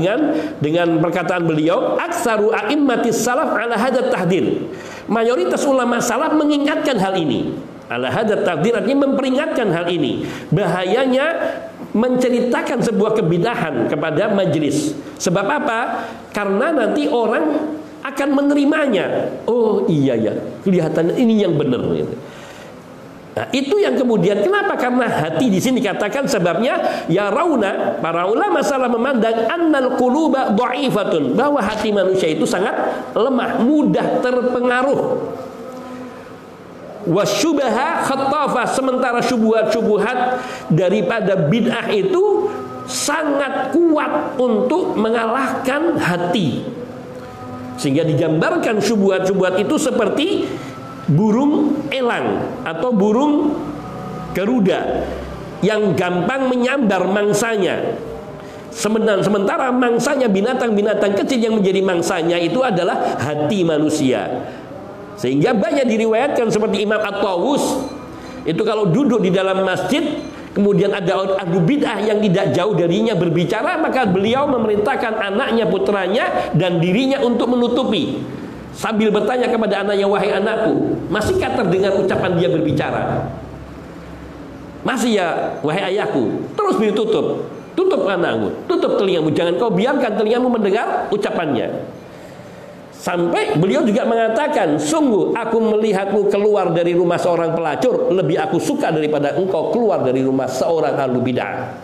dengan perkataan beliau, aksaru a'immatis salaf ala hadat tahdir. Mayoritas ulama salaf mengingatkan hal ini. Ala hadat tahdir artinya memperingatkan hal ini. Bahayanya menceritakan sebuah kebid'ahan kepada majelis. Sebab apa? Karena nanti orang akan menerimanya. Oh iya ya, kelihatan ini yang benar. Nah, itu yang kemudian kenapa? Karena hati di sini katakan sebabnya ya rauna, para ulama salah memandang annal quluba dha'ifatun, bahwa hati manusia itu sangat lemah, mudah terpengaruh. Wasyubaha khattafah, sementara syubhat-syubhat daripada bid'ah itu sangat kuat untuk mengalahkan hati. Sehingga digambarkan syubhat-syubhat itu seperti burung elang atau burung garuda yang gampang menyambar mangsanya. Sementara mangsanya binatang-binatang kecil, yang menjadi mangsanya itu adalah hati manusia. Sehingga banyak diriwayatkan seperti Imam At-Tawus itu kalau duduk di dalam masjid, kemudian ada ahlu bid'ah yang tidak jauh darinya berbicara, maka beliau memerintahkan anaknya, putranya dan dirinya untuk menutupi, sambil bertanya kepada anaknya, wahai anakku, masihkah terdengar ucapan dia berbicara? Masih ya wahai ayahku. Terus ditutup, tutup anakmu, tutup telingamu, jangan kau biarkan telingamu mendengar ucapannya. Sampai beliau juga mengatakan, sungguh aku melihatmu keluar dari rumah seorang pelacur, lebih aku suka daripada engkau keluar dari rumah seorang ahlu bid'ah.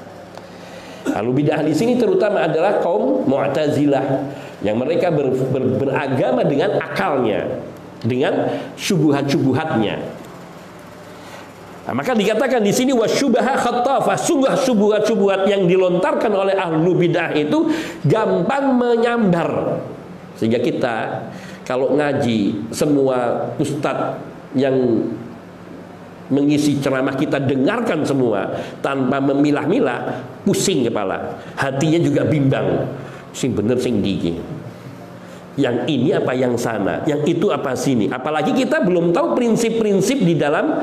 Ahlu bid'ah di sini terutama adalah kaum Mu'tazilah, yang mereka beragama dengan akalnya, dengan syubhat-syubhatnya. Nah, maka dikatakan di sini wasyubaha khattafah, sungguh syubhat-syubhat yang dilontarkan oleh ahlu bid'ah itu gampang menyambar. Sehingga kita kalau ngaji, semua ustadz yang mengisi ceramah kita dengarkan semua tanpa memilah-milah, pusing kepala, hatinya juga bimbang, sing bener sing ndi, yang ini apa yang sana, yang itu apa sini. Apalagi kita belum tahu prinsip-prinsip di dalam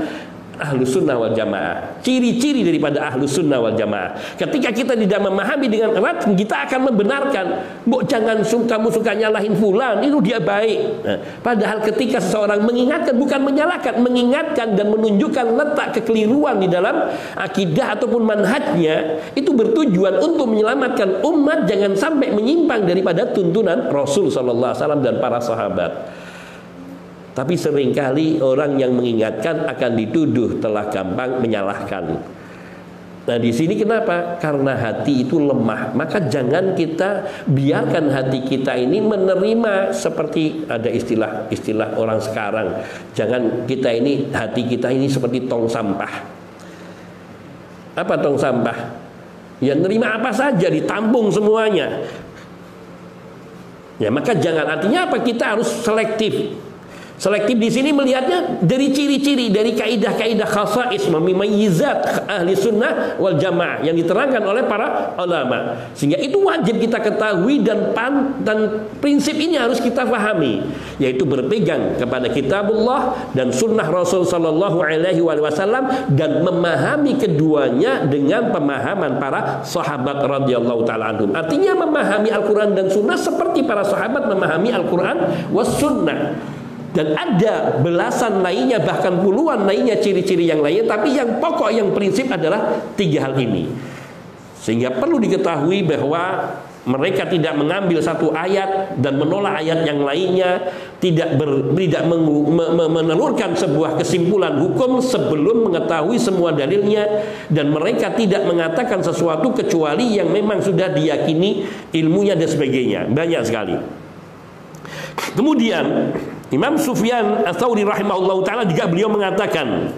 Ahlus Sunnah wal Jamaah, ciri-ciri daripada Ahlus Sunnah wal Jamaah. Ketika kita tidak memahami dengan erat, kita akan membenarkan, "Mbok jangan kamu suka nyalahin fulan, itu dia baik." Nah, padahal ketika seseorang mengingatkan, bukan menyalahkan, mengingatkan dan menunjukkan letak kekeliruan di dalam akidah ataupun manhajnya, itu bertujuan untuk menyelamatkan umat jangan sampai menyimpang daripada tuntunan Rasul sallallahu alaihi wasallam dan para sahabat. Tapi seringkali orang yang mengingatkan akan dituduh telah gampang menyalahkan. Nah, di sini kenapa? Karena hati itu lemah. Maka jangan kita biarkan hati kita ini menerima, seperti ada istilah orang sekarang. Jangan hati kita ini seperti tong sampah. Apa tong sampah? Ya nerima apa saja, ditampung semuanya. Ya, maka jangan, artinya apa? Kita harus selektif. Selektif di sini melihatnya dari ciri-ciri, dari kaidah-kaidah khasais, memayyizat ahli sunnah wal jamaah yang diterangkan oleh para ulama. Sehingga itu wajib kita ketahui dan prinsip ini harus kita pahami, yaitu berpegang kepada kitabullah dan sunnah Rasul sallallahu alaihi wasallam dan memahami keduanya dengan pemahaman para sahabat radhiyallahu taala anhum. Artinya memahami Al-Qur'an dan sunnah seperti para sahabat memahami Al-Qur'an was sunnah. Dan ada belasan lainnya, bahkan puluhan lainnya ciri-ciri yang lainnya. Tapi yang pokok, yang prinsip adalah tiga hal ini. Sehingga perlu diketahui bahwa mereka tidak mengambil satu ayat dan menolak ayat yang lainnya, tidak menelurkan sebuah kesimpulan hukum sebelum mengetahui semua dalilnya, dan mereka tidak mengatakan sesuatu kecuali yang memang sudah diyakini ilmunya dan sebagainya. Banyak sekali. Kemudian Imam Sufyan Ats-Tsauri rahimahullahu taala juga beliau mengatakan,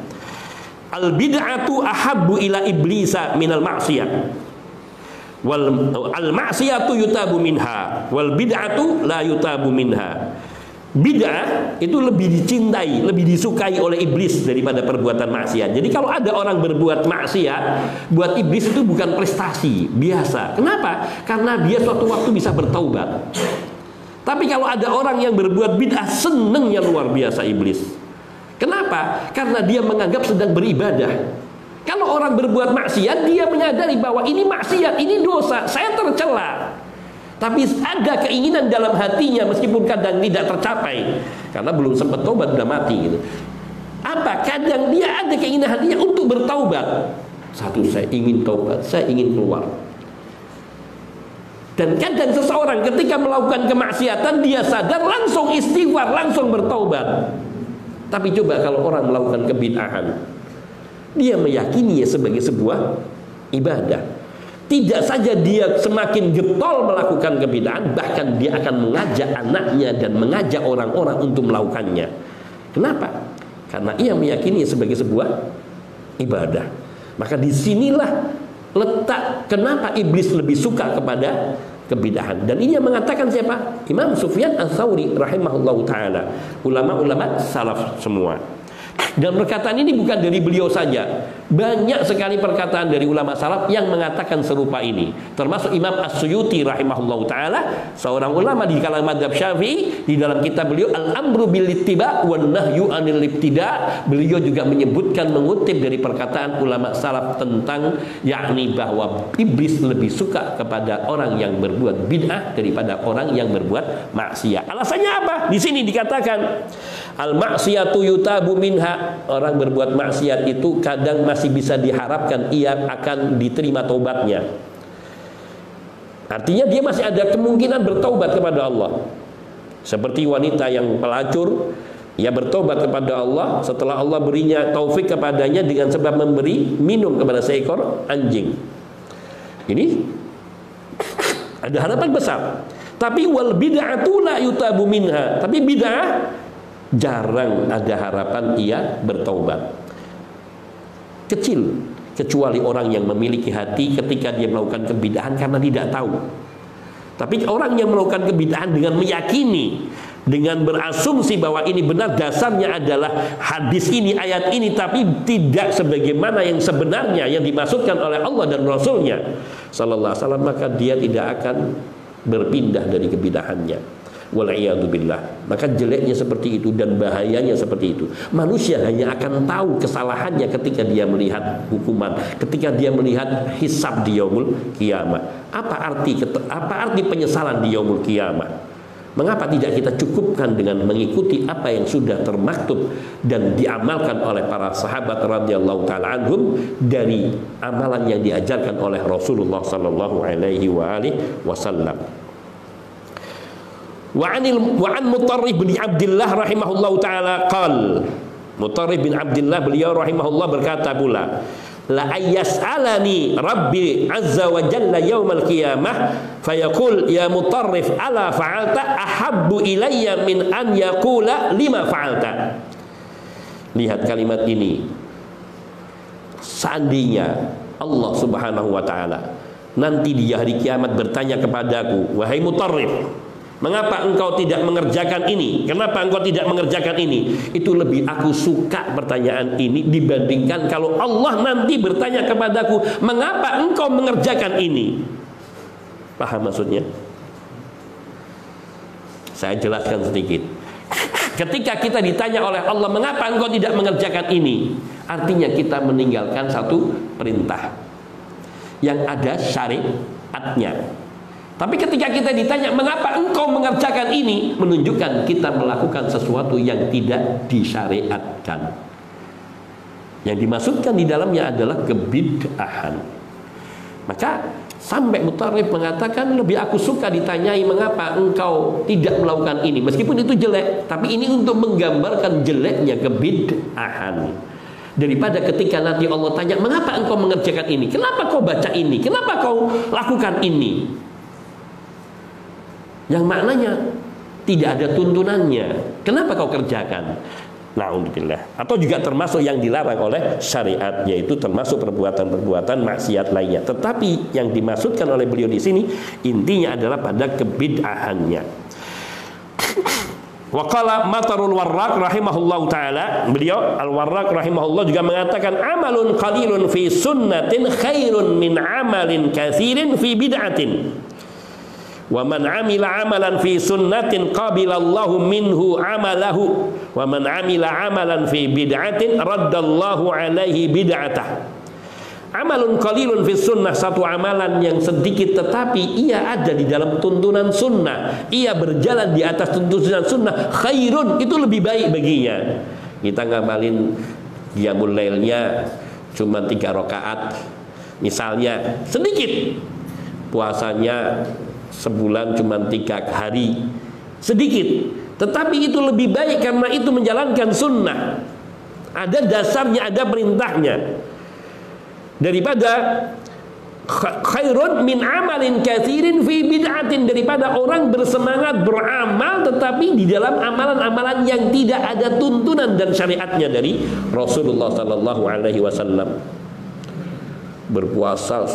al bid'atu ahabbu ila iblisa minal ma'siyah. Al ma'siyatu yutabu minha wal bid'atu la yutabu minha. Bid'ah itu lebih dicintai, lebih disukai oleh iblis daripada perbuatan maksiat. Jadi kalau ada orang berbuat maksiat, buat iblis itu bukan prestasi biasa. Kenapa? Karena dia suatu waktu bisa bertaubat. Tapi kalau ada orang yang berbuat bid'ah, senengnya luar biasa iblis. Kenapa? Karena dia menganggap sedang beribadah. Kalau orang berbuat maksiat, dia menyadari bahwa ini maksiat, ini dosa, saya tercela. Tapi ada keinginan dalam hatinya meskipun kadang tidak tercapai, karena belum sempat taubat, sudah mati gitu. Apa? Kadang dia ada keinginan hatinya untuk bertaubat. Satu, saya ingin taubat, saya ingin keluar. Dan kadang seseorang ketika melakukan kemaksiatan, dia sadar, langsung istighfar, langsung bertaubat. Tapi coba kalau orang melakukan kebid'ahan, dia meyakininya sebagai sebuah ibadah. Tidak saja dia semakin getol melakukan kebid'ahan, bahkan dia akan mengajak anaknya dan mengajak orang-orang untuk melakukannya. Kenapa? Karena ia meyakininya sebagai sebuah ibadah. Maka disinilah letak kenapa iblis lebih suka kepada kebid'ahan. Dan ini yang mengatakan siapa? Imam Sufyan Ats-Tsauri rahimahullahu taala, ulama-ulama salaf semua. Dan perkataan ini bukan dari beliau saja. Banyak sekali perkataan dari ulama salaf yang mengatakan serupa ini. Termasuk Imam As-Suyuti rahimahullahu taala, seorang ulama di kalangan mazhab Syafi'i, di dalam kitab beliau Al-Amru bil Ittiba' wan Nahyu 'anil Ibtida', beliau juga menyebutkan, mengutip dari perkataan ulama salaf tentang yakni bahwa iblis lebih suka kepada orang yang berbuat bid'ah daripada orang yang berbuat maksiat. Alasannya apa? Di sini dikatakan al-maksiyatu yutabu minha. Orang berbuat maksiat itu kadang masih bisa diharapkan ia akan diterima taubatnya. Artinya dia masih ada kemungkinan bertaubat kepada Allah. Seperti wanita yang pelacur, ia bertobat kepada Allah setelah Allah berinya taufik kepadanya dengan sebab memberi minum kepada seekor anjing. Ini ada harapan besar. Tapi wal bid'atu la yutabu minha. Tapi bid'ah jarang ada harapan ia bertaubat. Kecil, kecuali orang yang memiliki hati ketika dia melakukan kebid'ahan karena tidak tahu. Tapi orang yang melakukan kebid'ahan dengan meyakini dengan berasumsi bahwa ini benar, dasarnya adalah hadis ini, ayat ini, tapi tidak sebagaimana yang sebenarnya yang dimaksudkan oleh Allah dan Rasulnya sallallahu alaihi wasallam, maka dia tidak akan berpindah dari kebidahannya. Wal'iyadzubillah. Maka jeleknya seperti itu dan bahayanya seperti itu. Manusia hanya akan tahu kesalahannya ketika dia melihat hukuman, ketika dia melihat hisab di yaumul qiyamah. Apa arti penyesalan di yaumul qiyamah? Mengapa tidak kita cukupkan dengan mengikuti apa yang sudah termaktub dan diamalkan oleh para sahabat radhiyallahu taala anhum dari amalan yang diajarkan oleh Rasulullah sallallahu alaihi wasallam. Wa an Mutarrif bin Abdullah rahimahullahu taala qal. Mutarrif bin Abdullah beliau rahimahullah berkata pula, la ayyas'alani rabbi azza wa jalla yaumal qiyamah fayaqul ya Mutarrif ala fa'alta ahabbu ilayya min an yaqula lima fa'alta. Lihat kalimat ini. Seandainya Allah subhanahu wa ta'ala nanti di hari kiamat bertanya kepadaku, wahai Mutarrif, mengapa engkau tidak mengerjakan ini? Kenapa engkau tidak mengerjakan ini? Itu lebih aku suka pertanyaan ini dibandingkan kalau Allah nanti bertanya kepadaku, mengapa engkau mengerjakan ini? Paham maksudnya? Saya jelaskan sedikit. Ketika kita ditanya oleh Allah, mengapa engkau tidak mengerjakan ini? Artinya kita meninggalkan satu perintah yang ada syariatnya. Tapi ketika kita ditanya mengapa engkau mengerjakan ini, menunjukkan kita melakukan sesuatu yang tidak disyariatkan. Yang dimaksudkan di dalamnya adalah kebid'ahan. Maka sampai Mutarrif mengatakan, lebih aku suka ditanyai mengapa engkau tidak melakukan ini, meskipun itu jelek, tapi ini untuk menggambarkan jeleknya kebid'ahan, daripada ketika nanti Allah tanya mengapa engkau mengerjakan ini, kenapa kau baca ini, kenapa kau lakukan ini, yang maknanya tidak ada tuntunannya, kenapa kau kerjakan? Na'udzubillah. Atau juga termasuk yang dilarang oleh syariat, yaitu termasuk perbuatan-perbuatan maksiat lainnya. Tetapi yang dimaksudkan oleh beliau di sini intinya adalah pada kebid'ahannya. Wa qala Matarul Warraq rahimahullahu taala, beliau Al-Warraq rahimahullah juga mengatakan, amalun qalilun fi sunnatin khairun min amalin katsirin fi bid'atin. Wa man amila amalan fi sunnatin qabilallahu minhu amalahu wa man amila amalan fi bid'atin raddallahu alaihi bid'atah. Amalun qalilun fi sunnah, satu amalan yang sedikit tetapi ia ada di dalam tuntunan sunnah, ia berjalan di atas tuntunan sunnah, khairun, itu lebih baik baginya. Kita ngamalin qiyamul lailnya cuma 3 rakaat misalnya, sedikit. Puasanya sebulan cuma 3 hari, sedikit, tetapi itu lebih baik karena itu menjalankan sunnah, ada dasarnya, ada perintahnya, daripada khairun min amalin katsirin fi bid'atin, daripada orang bersemangat beramal tetapi di dalam amalan-amalan yang tidak ada tuntunan dan syariatnya dari Rasulullah sallallahu alaihi wasallam. Berpuasa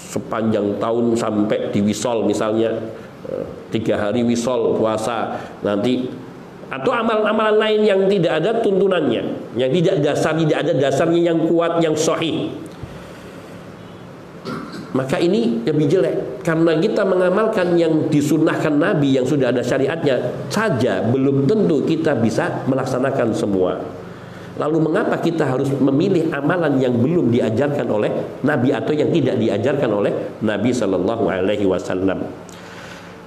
sepanjang tahun sampai di wisol misalnya, 3 hari wisol puasa nanti, atau amalan-amalan lain yang tidak ada tuntunannya, yang tidak ada dasarnya yang kuat, yang sahih, maka ini lebih jelek. Karena kita mengamalkan yang disunnahkan Nabi, yang sudah ada syariatnya saja, belum tentu kita bisa melaksanakan semua. Lalu mengapa kita harus memilih amalan yang belum diajarkan oleh Nabi atau yang tidak diajarkan oleh Nabi sallallahu alaihi wasallam?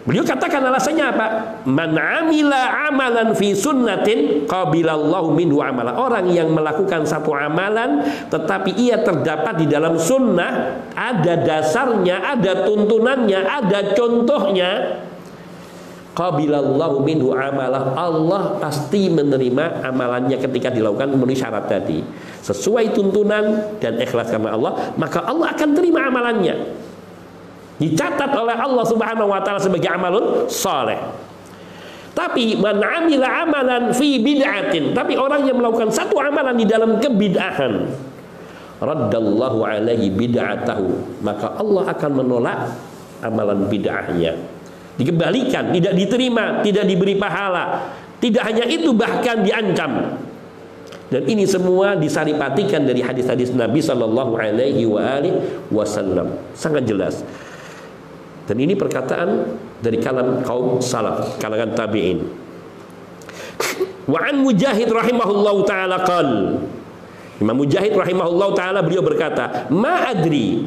Beliau katakan alasannya apa? Man amila amalan fi sunnatin qabilallahu minhu amala. Orang yang melakukan satu amalan tetapi ia terdapat di dalam sunnah, ada dasarnya, ada tuntunannya, ada contohnya, qabilallahu minhu amalah, Allah pasti menerima amalannya ketika dilakukan memenuhi syarat tadi, sesuai tuntunan dan ikhlas karena Allah, maka Allah akan terima amalannya, dicatat oleh Allah subhanahu wa ta'ala sebagai amalun saleh. Tapi man amila amalan fi bid'atin, tapi orang yang melakukan satu amalan di dalam kebid'ahan, raddallahu alaihi bid'atahu, maka Allah akan menolak amalan bid'ahnya. dikembalikan, tidak diterima, tidak diberi pahala. Tidak hanya itu, bahkan diancam. Dan ini semua disaripatikan dari hadis-hadis Nabi Sallallahu Alaihi Wasallam, sangat jelas. Dan ini perkataan dari kaum salaf, kalangan tabi'in. Wa an Mujahid rahimahullahu taala qal, Imam Mujahid rahimahullahu taala beliau berkata, ma adri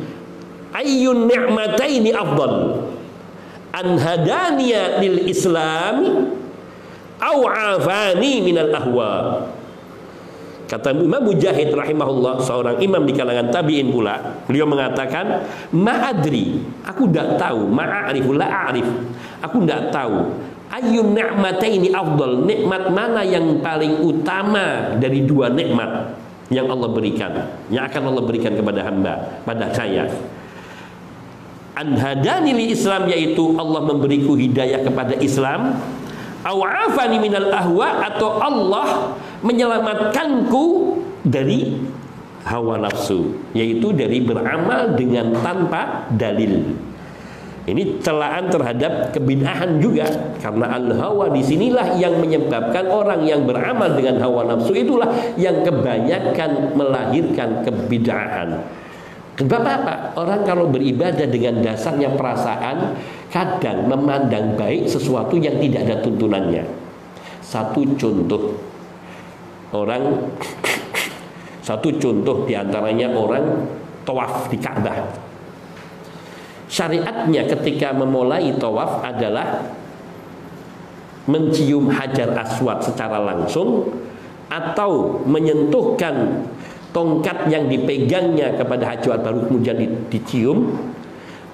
ayyun ni'mataini afdal, an hadaniya lil Islam au afani minal ahwa. Kata Imam Mujahid rahimahullah, seorang imam di kalangan tabi'in pula, beliau mengatakan, ma'adri, aku tidak tahu, ma'arif, la'arif, aku tidak tahu, ayyun ni'mataini afdal, nikmat mana yang paling utama dari dua nikmat yang Allah berikan, yang akan Allah berikan kepada hamba, pada saya. An hadani li Islam, yaitu Allah memberiku hidayah kepada Islam, au afani minal ahwa, atau Allah menyelamatkanku dari hawa nafsu, yaitu dari beramal dengan tanpa dalil. Ini celaan terhadap kebid'ahan juga, karena al-hawa disinilah yang menyebabkan orang yang beramal dengan hawa nafsu itulah yang kebanyakan melahirkan kebid'ahan. Sebab apa? Orang kalau beribadah dengan dasarnya perasaan, kadang memandang baik sesuatu yang tidak ada tuntunannya. Satu contoh diantaranya orang tawaf di Ka'bah. Syariatnya ketika memulai tawaf adalah mencium hajar aswad secara langsung, atau menyentuhkan tongkat yang dipegangnya kepada hajar baru kemudian dicium,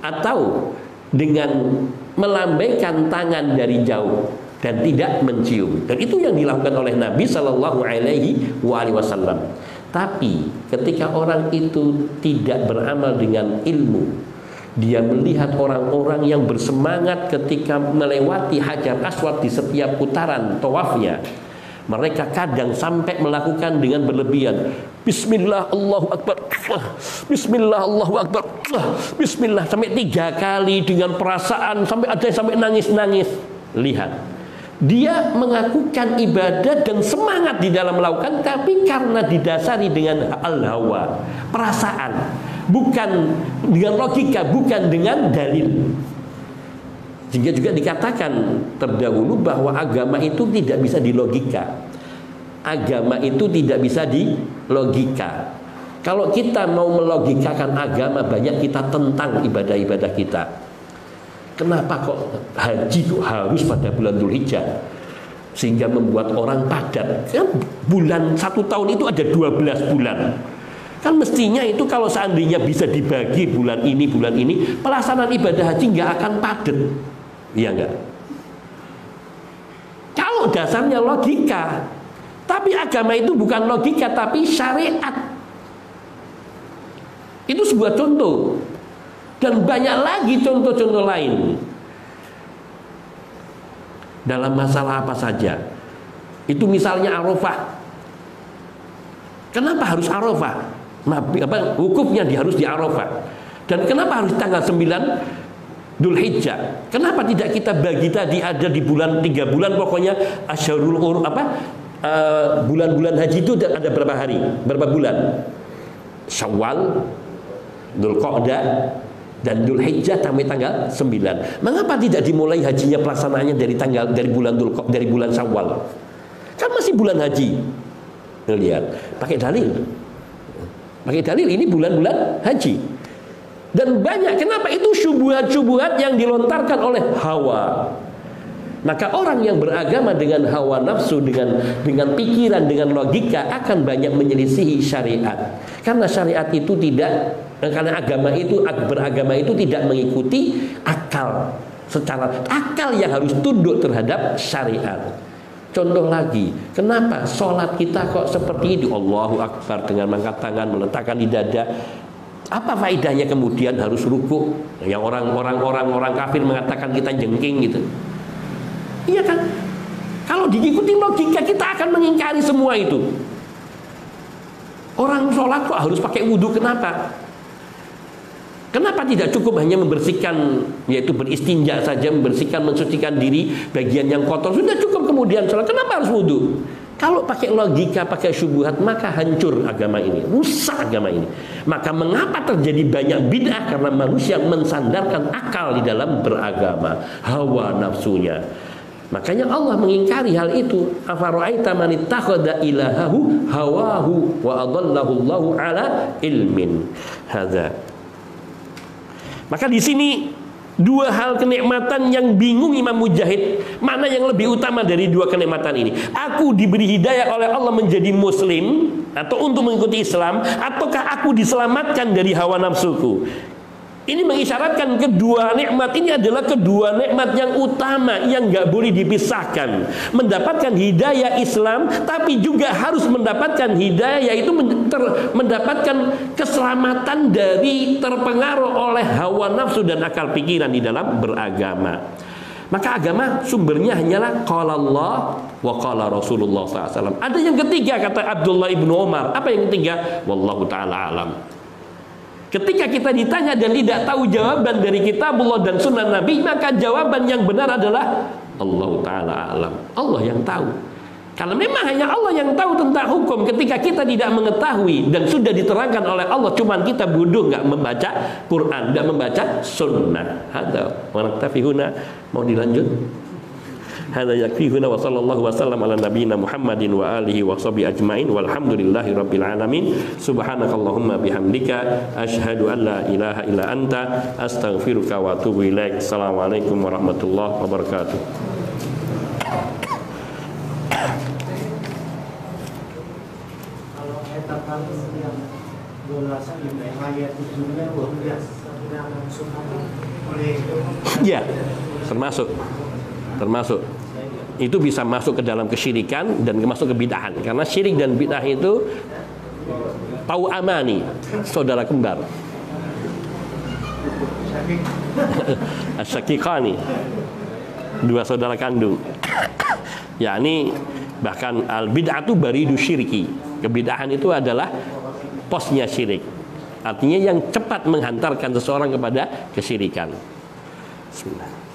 atau dengan melambaikan tangan dari jauh dan tidak mencium. Dan itu yang dilakukan oleh Nabi Sallallahu Alaihi Wasallam. Tapi ketika orang itu tidak beramal dengan ilmu, dia melihat orang-orang yang bersemangat ketika melewati hajar aswad di setiap putaran tawafnya, mereka kadang sampai melakukan dengan berlebihan. Bismillah Allahu Akbar, Bismillah Allahu Akbar, Bismillah, sampai 3 kali dengan perasaan, sampai ada yang sampai nangis-nangis. Lihat, dia mengakukan ibadah dan semangat di dalam melakukan, tapi karena didasari dengan al-hawa, perasaan, bukan dengan logika, bukan dengan dalil. Sehingga juga dikatakan terdahulu bahwa agama itu tidak bisa dilogika. Agama itu tidak bisa dilogika. Kalau kita mau melogikakan agama, banyak kita tentang ibadah-ibadah kita. Kenapa kok haji kok harus pada bulan Dzulhijjah, sehingga membuat orang padat? Kan bulan 1 tahun itu ada 12 bulan. Kan mestinya itu kalau seandainya bisa dibagi bulan ini, pelaksanaan ibadah haji nggak akan padat. Iya enggak? Kalau dasarnya logika. Tapi agama itu bukan logika, tapi syariat. Itu sebuah contoh. Dan banyak lagi contoh-contoh lain. Dalam masalah apa saja. Itu misalnya Arafah. Kenapa harus Arafah? Wukufnya harus di Arafah. Dan kenapa harus tanggal 9 Dzulhijjah? Kenapa tidak kita bagi tadi ada di bulan 3 bulan, pokoknya asyarul bulan-bulan haji itu ada berapa hari, berapa bulan? Syawal, Dzulqa'dah, dan Dzulhijjah sampai tanggal 9. Mengapa tidak dimulai hajinya pelaksanaannya dari bulan Syawal? Kan masih bulan haji. Lihat, pakai dalil. Ini bulan-bulan haji. Dan banyak, kenapa? Itu syubhat-syubhat yang dilontarkan oleh hawa. Maka orang yang beragama dengan hawa nafsu, dengan pikiran, dengan logika, akan banyak menyelisihi syariat. Karena syariat itu tidak, karena beragama itu tidak mengikuti akal. Secara akal yang harus tunduk terhadap syariat. Contoh lagi, kenapa sholat kita kok seperti ini? Allahu Akbar dengan mengangkat tangan, meletakkan di dada. Apa faedahnya kemudian harus rukuk? Yang orang kafir mengatakan kita jengking gitu. Iya kan? Kalau diikuti logika, kita akan mengingkari semua itu. Orang sholat kok harus pakai wudhu, kenapa? Kenapa tidak cukup hanya membersihkan, yaitu beristinja saja, membersihkan, mensucikan diri bagian yang kotor, sudah cukup kemudian sholat? Kenapa harus wudhu? Kalau pakai logika, pakai syubhat, maka hancur agama ini, rusak agama ini. Maka mengapa terjadi banyak bid'ah? Karena manusia mensandarkan akal di dalam beragama, hawa nafsunya. Makanya Allah mengingkari hal itu. Afara'aita man ittakhadha ilahahu hawahu wa adallahu Allahu ala ilmin. Hadza. Maka di sini dua hal kenikmatan yang bingung Imam Mujahid, mana yang lebih utama dari dua kenikmatan ini? Aku diberi hidayah oleh Allah menjadi muslim atau untuk mengikuti Islam, ataukah aku diselamatkan dari hawa nafsuku? Ini mengisyaratkan kedua nikmat ini adalah kedua nikmat yang utama yang nggak boleh dipisahkan. Mendapatkan hidayah Islam, tapi juga harus mendapatkan hidayah, yaitu mendapatkan keselamatan dari terpengaruh oleh hawa nafsu dan akal pikiran di dalam beragama. Maka agama sumbernya hanyalah qala Allah wa qala Rasulullah SAW. Ada yang ketiga, kata Abdullah ibnu Umar. Apa yang ketiga? Wallahu ta'ala alam. Ketika kita ditanya dan tidak tahu jawaban dari kitabullah dan sunnah Nabi, maka jawaban yang benar adalah Allah Ta'ala alam. Allah yang tahu. Karena memang hanya Allah yang tahu tentang hukum. Ketika kita tidak mengetahui dan sudah diterangkan oleh Allah, cuman kita bodoh, nggak membaca Quran, nggak membaca sunnah. Hadza wa naktafi huna. Mau dilanjut? Hadza yakfihuna wa sallallahu wasallam ala nabiyyina Muhammadin wa alihi wa sahbihi ajmain walhamdulillahi rabbil alamin. Subhanakallahumma bihamdika asyhadu an la ilaha illa anta astaghfiruka wa atubu ilaik. Assalamualaikum warahmatullahi wabarakatuh. Kalau etapa yang berasa yang ayat tujuhnya oleh ya, termasuk itu bisa masuk ke dalam kesyirikan dan masuk ke bid'ahan. Karena syirik dan bid'ah itu tahu amani, saudara kembar. Asyaqiqani, dua saudara kandung. Yakni bahkan al bid'atu baridu syirki. Kebid'ahan itu adalah posnya syirik. Artinya yang cepat menghantarkan seseorang kepada kesyirikan. Bismillah.